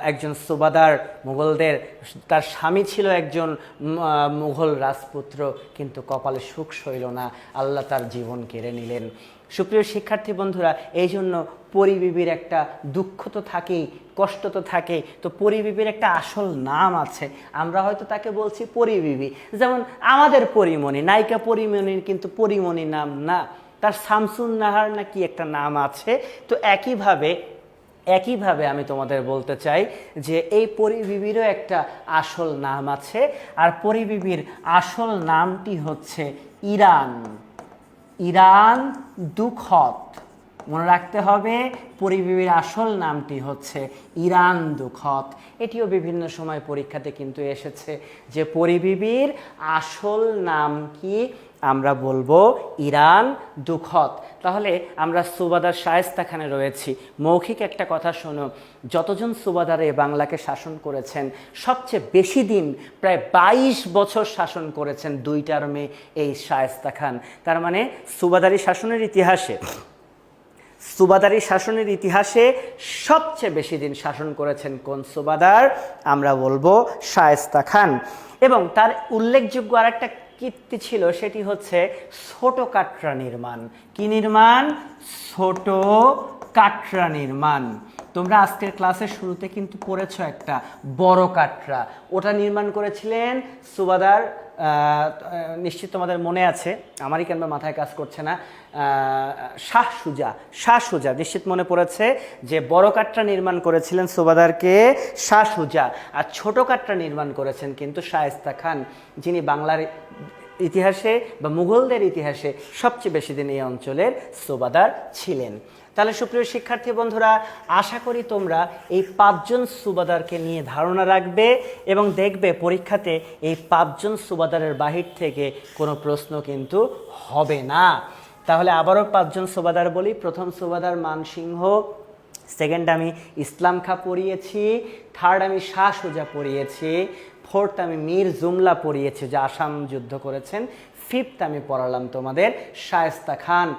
একজন সুবাদার মুঘলদের, তার স্বামী ছিল একজন মুঘল রাজপুত্র, কিন্তু কপালে সুখ সইল না, আল্লাহ তার জীবন কেড়ে নিলেন। সুপ্রিয় শিক্ষার্থী বন্ধুরা, এই জন্য পরী বিবির একটা দুঃখ তো থাকেই, কষ্ট তো থাকেই। তো পরী বিবির একটা আসল নাম আছে, আমরা হয়তো তাকে বলছি পরী বিবি। যেমন আমাদের পরীমণি, নায়িকা পরীমণির কিন্তু পরীমণি নাম না, তার শামসুন নাহার নাকি একটা নাম আছে। তো একইভাবে আমি তোমাদের বলতে চাই যে এই পরী বিবিরও একটা আসল নাম আছে। আর পরী বিবির আসল নামটি হচ্ছে ইরান দুখত। মনে রাখতে হবে পরিবিবির আসল নামটি হচ্ছে ইরান দুখত। এটিও বিভিন্ন সময় পরীক্ষাতে কিন্তু এসেছে যে পরিবিবির আসল নাম কি, আমরা বলবো ইরান দুখত। তাহলে আমরা সুবাদার শায়েস্তা খানে রয়েছি। মৌখিক একটা কথা শোনো, যতজন সুবাদার এ বাংলাকে শাসন করেছেন সবচেয়ে বেশি দিন প্রায় 22 বছর শাসন করেছেন 2 টার্মে এই শায়েস্তা খান। তার মানে সুবাদারি শাসনের ইতিহাসে সবচেয়ে বেশি দিন শাসন করেছেন কোন সুবাদার, আমরা বলবো শায়েস্তা খান। এবং তার উল্লেখযোগ্য আরেকটা কীর্তি ছিল, সেটি হচ্ছে ছোট কাটরা নির্মাণ। কি নির্মাণ? ছোট কাটরা নির্মাণ। তোমরা আজকের ক্লাসের শুরুতে কিন্তু পড়েছ একটা বড় কাটরা, ওটা নির্মাণ করেছিলেন সুবাদার, নিশ্চিত তোমাদের মনে আছে, আমারই কেন মাথায় কাজ করছে না, শাহ সুজা নিশ্চিত মনে পড়েছে যে বড় কাটরা নির্মাণ করেছিলেন সুবাদারকে শাহ সুজা, আর ছোট কাটরা নির্মাণ করেছেন কিন্তু শায়েস্তা খান, যিনি বাংলার ইতিহাসে বা মুঘলদের ইতিহাসে সবচেয়ে বেশি দিন এই অঞ্চলের সুবাদার ছিলেন। তাহলে সুপ্রিয় শিক্ষার্থী বন্ধুরা, আশা করি তোমরা এই 5 জন সুবাদারকে নিয়ে ধারণা রাখবে এবং দেখবে পরীক্ষাতে এই 5 জন সুবাদারের বাহির থেকে কোনো প্রশ্ন কিন্তু হবে না। তাহলে আবারও 5 জন সুবাদার বলি। প্রথম সুবাদার মানসিংহ, সেকেন্ড আমি ইসলাম খাঁ পড়িয়েছি, থার্ড আমি শাহ সুজা পড়িয়েছি, ফোর্থ আমি মীর জুমলা পড়িয়েছি যে আসাম যুদ্ধ করেছেন, ফিফথ আমি পড়ালাম তোমাদের শায়েস্তা খান,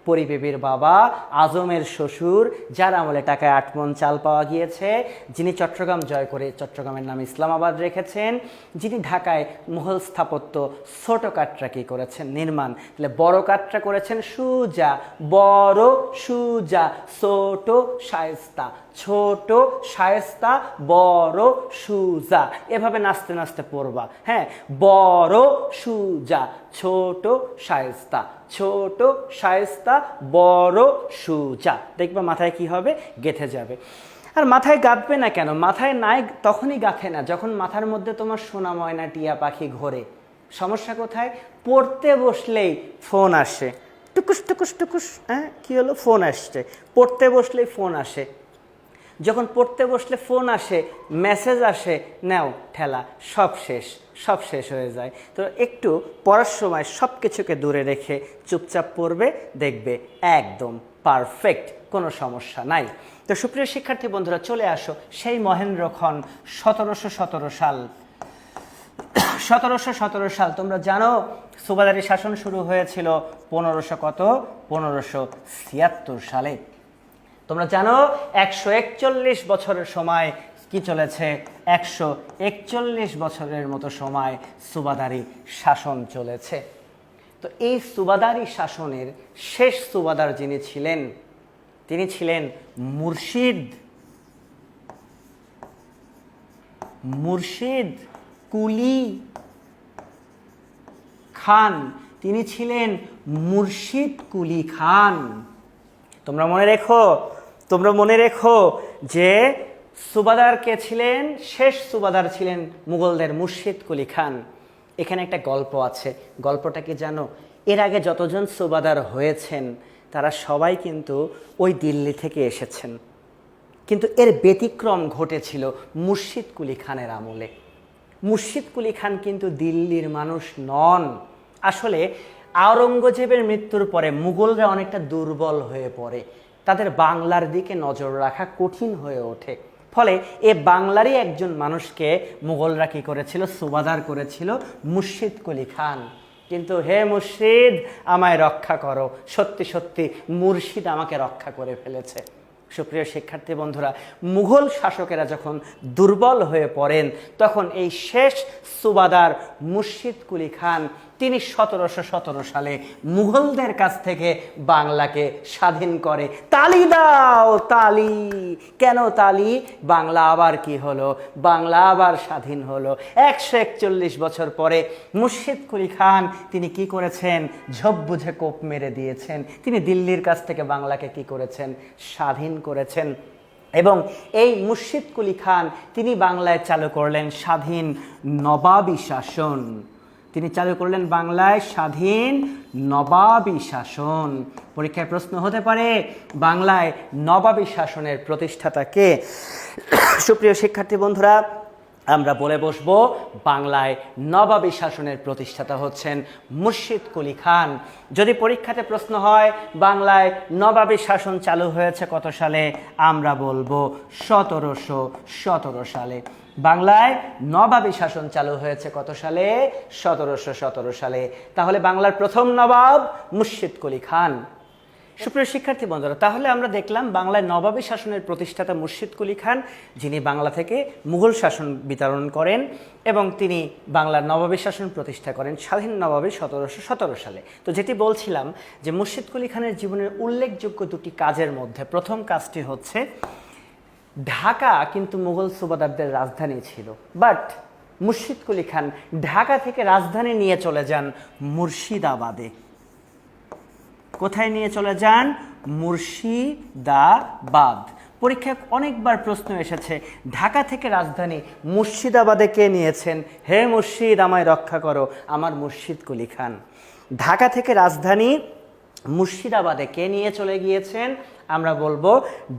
পরিবেবির বাবা, আজমের শ্বশুর, যার আমলে টাকায় 8 মণ চাল পাওয়া গিয়েছে, যিনি চট্টগ্রাম জয় করে চট্টগ্রামের নাম ইসলামাবাদ রেখেছেন, যিনি ঢাকায় মুঘল স্থাপত্য ছোট কাটরা কি করেছেন নির্মাণ। তাহলে বড় কাটরা করেছেন সুজা, বড় সুজা, ছোট শায়েস্তা, ছোট শায়েস্তা, বড় সুজা, এভাবে নাচতে নাচতে পড়বা। হ্যাঁ, বড় সুজা, ছোট শায়েস্তা, ছোট শায়েস্তা, বড় সুজা, দেখবা মাথায় কি হবে, গেঁথে যাবে। আর মাথায় গাঁথবে না কেন? মাথায় নাই তখনই গাঁথে না যখন মাথার মধ্যে তোমার সোনা ময়না টিয়া পাখি ঘোরে। সমস্যা কোথায়? পড়তে বসলেই ফোন আসে, টুকুস টুকুস টুকুস, হ্যাঁ কি হলো, ফোন আসছে, পড়তে বসলেই ফোন আসে। যখন পড়তে বসলে ফোন আসে, মেসেজ আসে, নাও ঠেলা, সব শেষ হয়ে যায়। তো একটু পড়ার সময় সব কিছুকে দূরে রেখে চুপচাপ পড়বে, দেখবে একদম পারফেক্ট, কোনো সমস্যা নাই। তো সুপ্রিয় শিক্ষার্থী বন্ধুরা, চলে আসো সেই মহেন্দ্রক্ষণ 1717 সাল। 1717 সাল, তোমরা জানো সুবাদারি শাসন শুরু হয়েছিল 1576 সালে। তোমরা জানো 141 বছরের সময় কি চলেছে, 141 বছরের মতো সময় সুবাদারি শাসন চলেছে। তো এই সুবাদারি শাসনের শেষ সুবাদার যিনি ছিলেন, তিনি ছিলেন মুর্শিদ কুলি খান। তিনি ছিলেন মুর্শিদ কুলি খান। তোমরা মনে রেখো যে সুবাদার কে ছিলেন, শেষ সুবাদার ছিলেন মুঘলদের মুর্শিদ কুলি খান। এখানে একটা গল্প আছে, গল্পটা কি জানো? এর আগে যতজন সুবাদার হয়েছেন তারা সবাই কিন্তু ওই দিল্লি থেকে এসেছেন, কিন্তু এর ব্যতিক্রম ঘটেছিল মুর্শিদ কুলি খানের আমলে। মুর্শিদ কুলি খান কিন্তু দিল্লির মানুষ নন। আসলে আওরঙ্গজেবের মৃত্যুর পরে মুঘলরা অনেকটা দুর্বল হয়ে পড়ে, তাদের বাংলার দিকে নজর রাখা কঠিন হয়ে ওঠে। ফলে এ বাংলারই একজন মানুষকে মুঘলরা কি করেছিল, সুবাদার করেছিল, মুর্শিদ কুলি খান। কিন্তু হে মুর্শিদ আমায় রক্ষা করো, সত্যি সত্যি মুর্শিদ আমাকে রক্ষা করে ফেলেছে। সুপ্রিয় শিক্ষার্থী বন্ধুরা, মুঘল শাসকেরা যখন দুর্বল হয়ে পড়েন তখন এই শেষ সুবাদার মুর্শিদ কুলি খান তিনি 1717 সালে মুঘলদের কাছ থেকে বাংলাকে স্বাধীন করে। তালি দাও, তালি! কেন তালি? বাংলা আবার কি হলো? বাংলা আবার স্বাধীন হলো। 141 বছর পরে মুর্শিদ কুলি খান তিনি কি করেছেন? ঝোপ বুঝে কোপ মেরে দিয়েছেন। তিনি দিল্লির কাছ থেকে বাংলাকে কি করেছেন? স্বাধীন করেছেন। এবং এই মুর্শিদ কুলি খান তিনি বাংলায় চালু করলেন স্বাধীন নবাবী শাসন। তিনি চালু করলেন বাংলায় স্বাধীন নবাবী শাসন। পরীক্ষায় প্রশ্ন হতে পারে বাংলায় নবাবী শাসনের প্রতিষ্ঠাতা কে? সুপ্রিয় শিক্ষার্থী বন্ধুরা, আমরা বলে বসবো বাংলায় নবাবী শাসনের প্রতিষ্ঠাতা হচ্ছেন মুর্শিদ কুলি খান। যদি পরীক্ষাতে প্রশ্ন হয় বাংলায় নবাবী শাসন চালু হয়েছে কত সালে, আমরা বলবো 1717 সালে। বাংলায় নবাবী শাসন চালু হয়েছে কত সালে? 1717 সালে। তাহলে বাংলার প্রথম নবাব মুর্শিদ কুলি খান। সুপ্রিয় শিক্ষার্থী বন্ধুরা, তাহলে আমরা দেখলাম বাংলায় নবাবী শাসনের প্রতিষ্ঠাতা মুর্শিদ কুলি খান, যিনি বাংলা থেকে মুঘল শাসন বিতরণ করেন এবং তিনি বাংলার নবাবী শাসন প্রতিষ্ঠা করেন স্বাধীন নবাবী 1717 সালে। তো যেটি বলছিলাম যে মুর্শিদ কুলি খানের জীবনের উল্লেখযোগ্য দুটি কাজের মধ্যে প্রথম কাজটি হচ্ছে ঢাকা কিন্তু মুঘল সুবাদারদের রাজধানী ছিল, বাট মুর্শিদ কুলি খান ঢাকা থেকে রাজধানী নিয়ে চলে যান মুর্শিদাবাদে। কোথায় নিয়ে চলে যান? মুর্শিদাবাদ। পরীক্ষায় অনেকবার প্রশ্ন এসেছে ঢাকা থেকে রাজধানী মুর্শিদাবাদে কে নিয়েছেন? হে মুর্শিদ আমায় রক্ষা করো, আমার মুর্শিদ কুলি খান। ঢাকা থেকে রাজধানী মুর্শিদাবাদে কে নিয়ে চলে গিয়েছেন? আমরা বলবো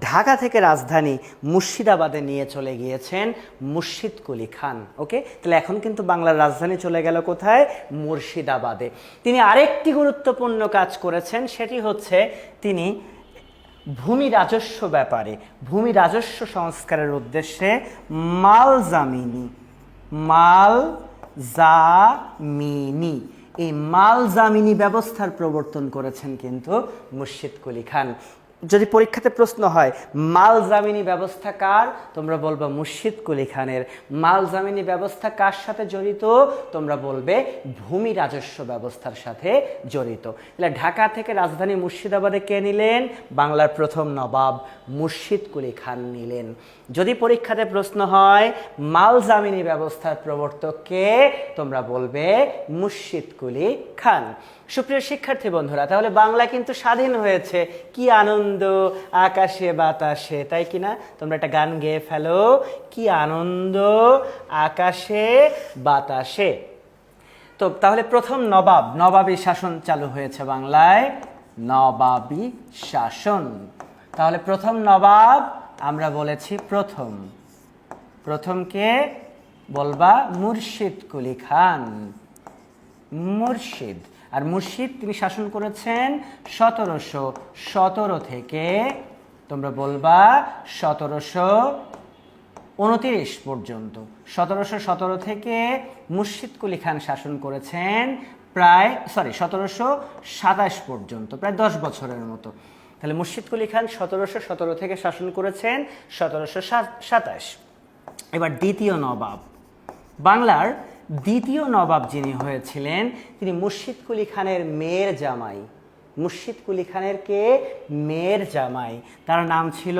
ঢাকা থেকে রাজধানী মুর্শিদাবাদে নিয়ে চলে গিয়েছেন মুর্শিদ কুলি খান। ওকে, তাহলে এখন কিন্তু বাংলার রাজধানী চলে গেল কোথায়? মুর্শিদাবাদে। তিনি আরেকটি গুরুত্বপূর্ণ কাজ করেছেন, সেটি হচ্ছে তিনি ভূমি রাজস্ব ব্যাপারে ভূমি রাজস্ব সংস্কারের উদ্দেশ্যে মালজামিনী এই মালজামিনী ব্যবস্থার প্রবর্তন করেছেন কিন্তু মুর্শিদ কুলি খান। যদি পরীক্ষাতে প্রশ্ন হয় মালজামিনী ব্যবস্থা কার, তোমরা বলবে মুর্শিদ কুলি খানের। মালজামিনী ব্যবস্থা কার সাথে জড়িত? তোমরা বলবে ভূমি রাজস্ব ব্যবস্থার সাথে জড়িত। তাহলে ঢাকা থেকে রাজধানী মুর্শিদাবাদে কে নিলেন? বাংলার প্রথম নবাব মুর্শিদ কুলি খান নিলেন। যদি পরীক্ষাতে প্রশ্ন হয় মালজামিনী ব্যবস্থার প্রবর্তক কে, তোমরা বলবে মুর্শিদ কুলি খান। সুপ্রিয় শিক্ষার্থী বন্ধুরা, তাহলে বাংলা কিন্তু স্বাধীন হয়েছে। কি আনন্দ আকাশে বাতাসে, তাই কিনা? তোমরা একটা গান গেয়ে ফেলো, কি আনন্দ আকাশে বাতাসে। তো তাহলে প্রথম নবাবী শাসন চালু হয়েছে বাংলায়, নবাবী শাসন। তাহলে প্রথম নবাব আমরা বলেছি প্রথমকে বলবা মুর্শিদ কুলি খান। মুর্শিদ, আর মুর্শিদ তিনি শাসন করেছেন 1717 থেকে তোমরা বলবা 1729 পর্যন্ত। 1717 থেকে মুর্শিদ কুলি খান শাসন করেছেন প্রায় 1727 পর্যন্ত, প্রায় 10 বছরের মতো। তাহলে মুর্শিদ কুলি খান 1717 থেকে শাসন করেছেন 1727। এবার দ্বিতীয় নবাব, বাংলার দ্বিতীয় নবাব যিনি হয়েছিলেন তিনি মুর্শিদ কুলি খানের মেয়ের জামাই। মুর্শিদ কুলি খানের কে? মেয়ের জামাই। তার নাম ছিল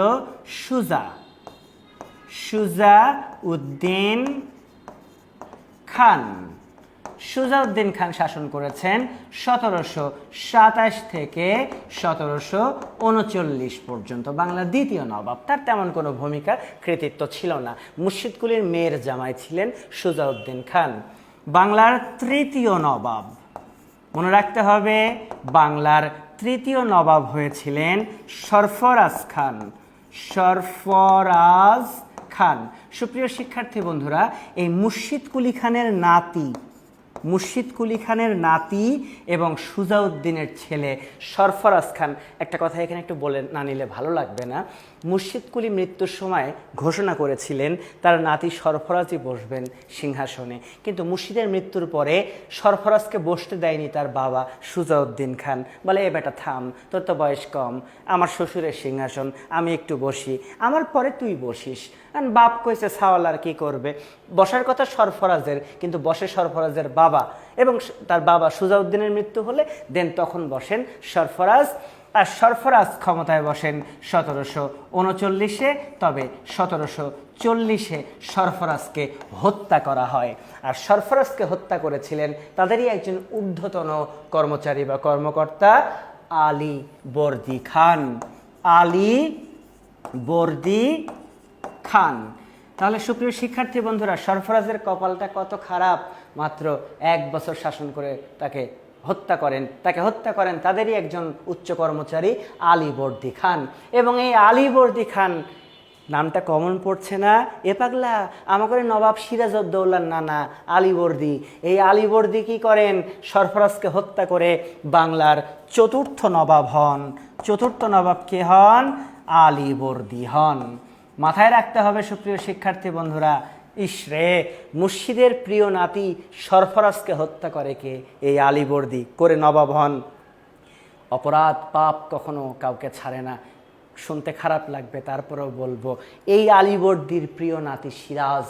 সুজা-উদ্দিন খান। সুজা-উদ্দিন খান শাসন করেছেন 1727 থেকে 1739 পর্যন্ত। বাংলার দ্বিতীয় নবাব, তার তেমন কোনো ভূমিকা কৃতিত্ব ছিল না। মুর্শিদ কুলির মেয়ের জামাই ছিলেন সুজা-উদ্দিন খান। বাংলার তৃতীয় নবাব, মনে রাখতে হবে, বাংলার তৃতীয় নবাব হয়েছিলেন সরফরাজ খান। সুপ্রিয় শিক্ষার্থী বন্ধুরা, এই মুর্শিদ কুলি খানের নাতি এবং সুজা-উদ্দিনের ছেলে সরফরাজ খান। একটা কথা এখানে একটু বলে না নিলে ভালো লাগবে না। মুর্শিদ কুলি মৃত্যুর সময় ঘোষণা করেছিলেন তার নাতি সরফরাজই বসবেন সিংহাসনে, কিন্তু মুর্শিদের মৃত্যুর পরে সরফরাজকে বসতে দেয়নি তার বাবা সুজা-উদ্দিন খান। বলে, এ বেটা থাম, তোর তো বয়স কম, আমার শ্বশুরের সিংহাসন, আমি একটু বসি, আমার পরে তুই বসিস। কারণ বাপ কইছে ছাওয়ালার কি করবে, বসার কথা সরফরাজের, কিন্তু বসে সরফরাজের বাবা, এবং তার বাবা সুজা-উদ্দিনের মৃত্যু হলে তখন বসেন সরফরাজ। আর সরফরাজ ক্ষমতায় বসেন 1739-এ, তবে 1740-এ সরফরাজকে হত্যা করা হয়। আর সরফরাজকে হত্যা করেছিলেন তাদেরই একজন ঊর্ধ্বতন কর্মচারী বা কর্মকর্তা আলী বর্দী খান। তাহলে সুপ্রিয় শিক্ষার্থী বন্ধুরা, সরফরাজের কপালটা কত খারাপ, মাত্র 1 বছর শাসন করে তাকে হত্যা করেন তাদেরই একজন উচ্চ কর্মচারী আলীবর্দী খান। এবং এই আলীবর্দী খান নামটা কমন পড়ছে না? এ পাগলা, আমাকে নবাব সিরাজউদ্দৌলার নানা আলীবর্দী। এই আলীবর্দী কি করেন? সরফরাজকে হত্যা করে বাংলার চতুর্থ নবাব হন। চতুর্থ নবাব কে হন? আলীবর্দী হন। মাথায় রাখতে হবে সুপ্রিয় শিক্ষার্থী বন্ধুরা, ইসরে মুর্শিদের প্রিয় নাতি সরফরাজকে হত্যা করে কে? এই আলীবর্দী, করে নবাব হন। অপরাধ পাপ কখনো কাউকে ছাড়ে না। শুনতে খারাপ লাগবে, তারপরেও বলবো, এই আলীবর্দীর প্রিয় নাতি সিরাজ,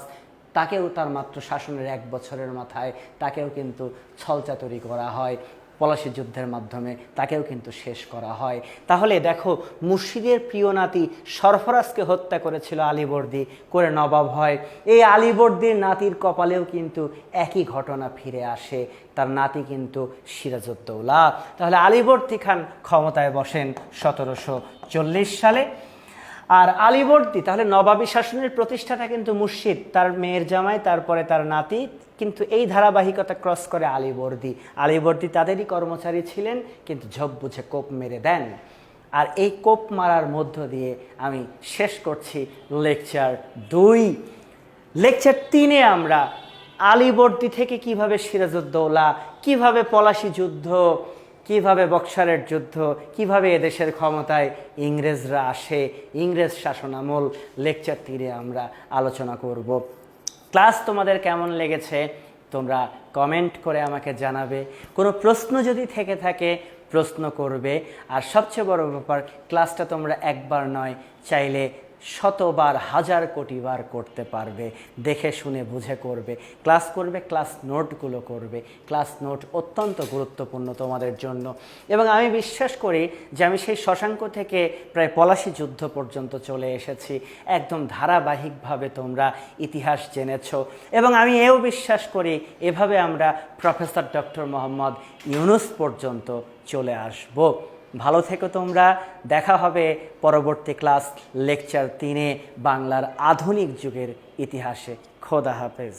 তাকেও তার মাত্র শাসনের 1 বছরের মাথায় তাকেও কিন্তু ছলচাতুরি করা হয়, পলাশী যুদ্ধের মাধ্যমে তাকেও কিন্তু শেষ করা হয়। তাহলে দেখো, মুর্শিদের প্রিয় নাতি সরফরাজকে হত্যা করেছিল আলীবর্দী, করে নবাব হয়। এই আলীবর্দীর নাতির কপালেও কিন্তু একই ঘটনা ফিরে আসে, তার নাতি কিন্তু সিরাজউদ্দৌলা। তাহলে আলীবর্দী খান ক্ষমতায় বসেন 1740 সালে। আর আলীবর্দী, তাহলে নবাবী শাসনের প্রতিষ্ঠাতা কিন্তু মুর্শিদ, তার মেয়ের জামাই, তারপরে তার নাতি, কিন্তু এই ধারাবাহিকতা ক্রস করে আলীবর্দী। আলীবর্দী তাদেরই কর্মচারী ছিলেন, কিন্তু ঝোপ বুঝে কোপ মেরে দেন। আর এই কোপ মারার মধ্য দিয়ে আমি শেষ করছি লেকচার 2। লেকচার 3-এ আমরা আলীবর্দী থেকে কিভাবে সিরাজউদ্দৌলা, কিভাবে পলাশী যুদ্ধ, কিভাবে বক্সারের যুদ্ধ, কিভাবে এদেশের ক্ষমতায় ইংরেজরা আসে, ইংরেজ শাসনামল, লেকচার 3-এ আমরা আলোচনা করব। ক্লাস তোমাদের কেমন লেগেছে তোমরা কমেন্ট করে আমাকে জানাবে। কোনো প্রশ্ন যদি থেকে থাকে প্রশ্ন করবে। আর সবচেয়ে বড় ব্যাপার, ক্লাসটা তোমরা একবার নয়, চাইলে শতবার, 1000 কোটি বার করতে পারবে। দেখে শুনে বুঝে করবে, ক্লাস করবে, ক্লাস নোটগুলো করবে। ক্লাস নোট অত্যন্ত গুরুত্বপূর্ণ তোমাদের জন্য। এবং আমি বিশ্বাস করি যে আমি সেই শশাঙ্ক থেকে প্রায় পলাশী যুদ্ধ পর্যন্ত চলে এসেছি। একদম ধারাবাহিকভাবে তোমরা ইতিহাস জেনেছ। এবং আমি এও বিশ্বাস করি এভাবে আমরা প্রফেসর ডক্টর মোহাম্মদ ইউনূস পর্যন্ত চলে আসব। ভালো থেকো তোমরা। দেখা হবে পরবর্তী ক্লাস লেকচার 3-এ বাংলার আধুনিক যুগের ইতিহাসে। খোদা হাফেজ।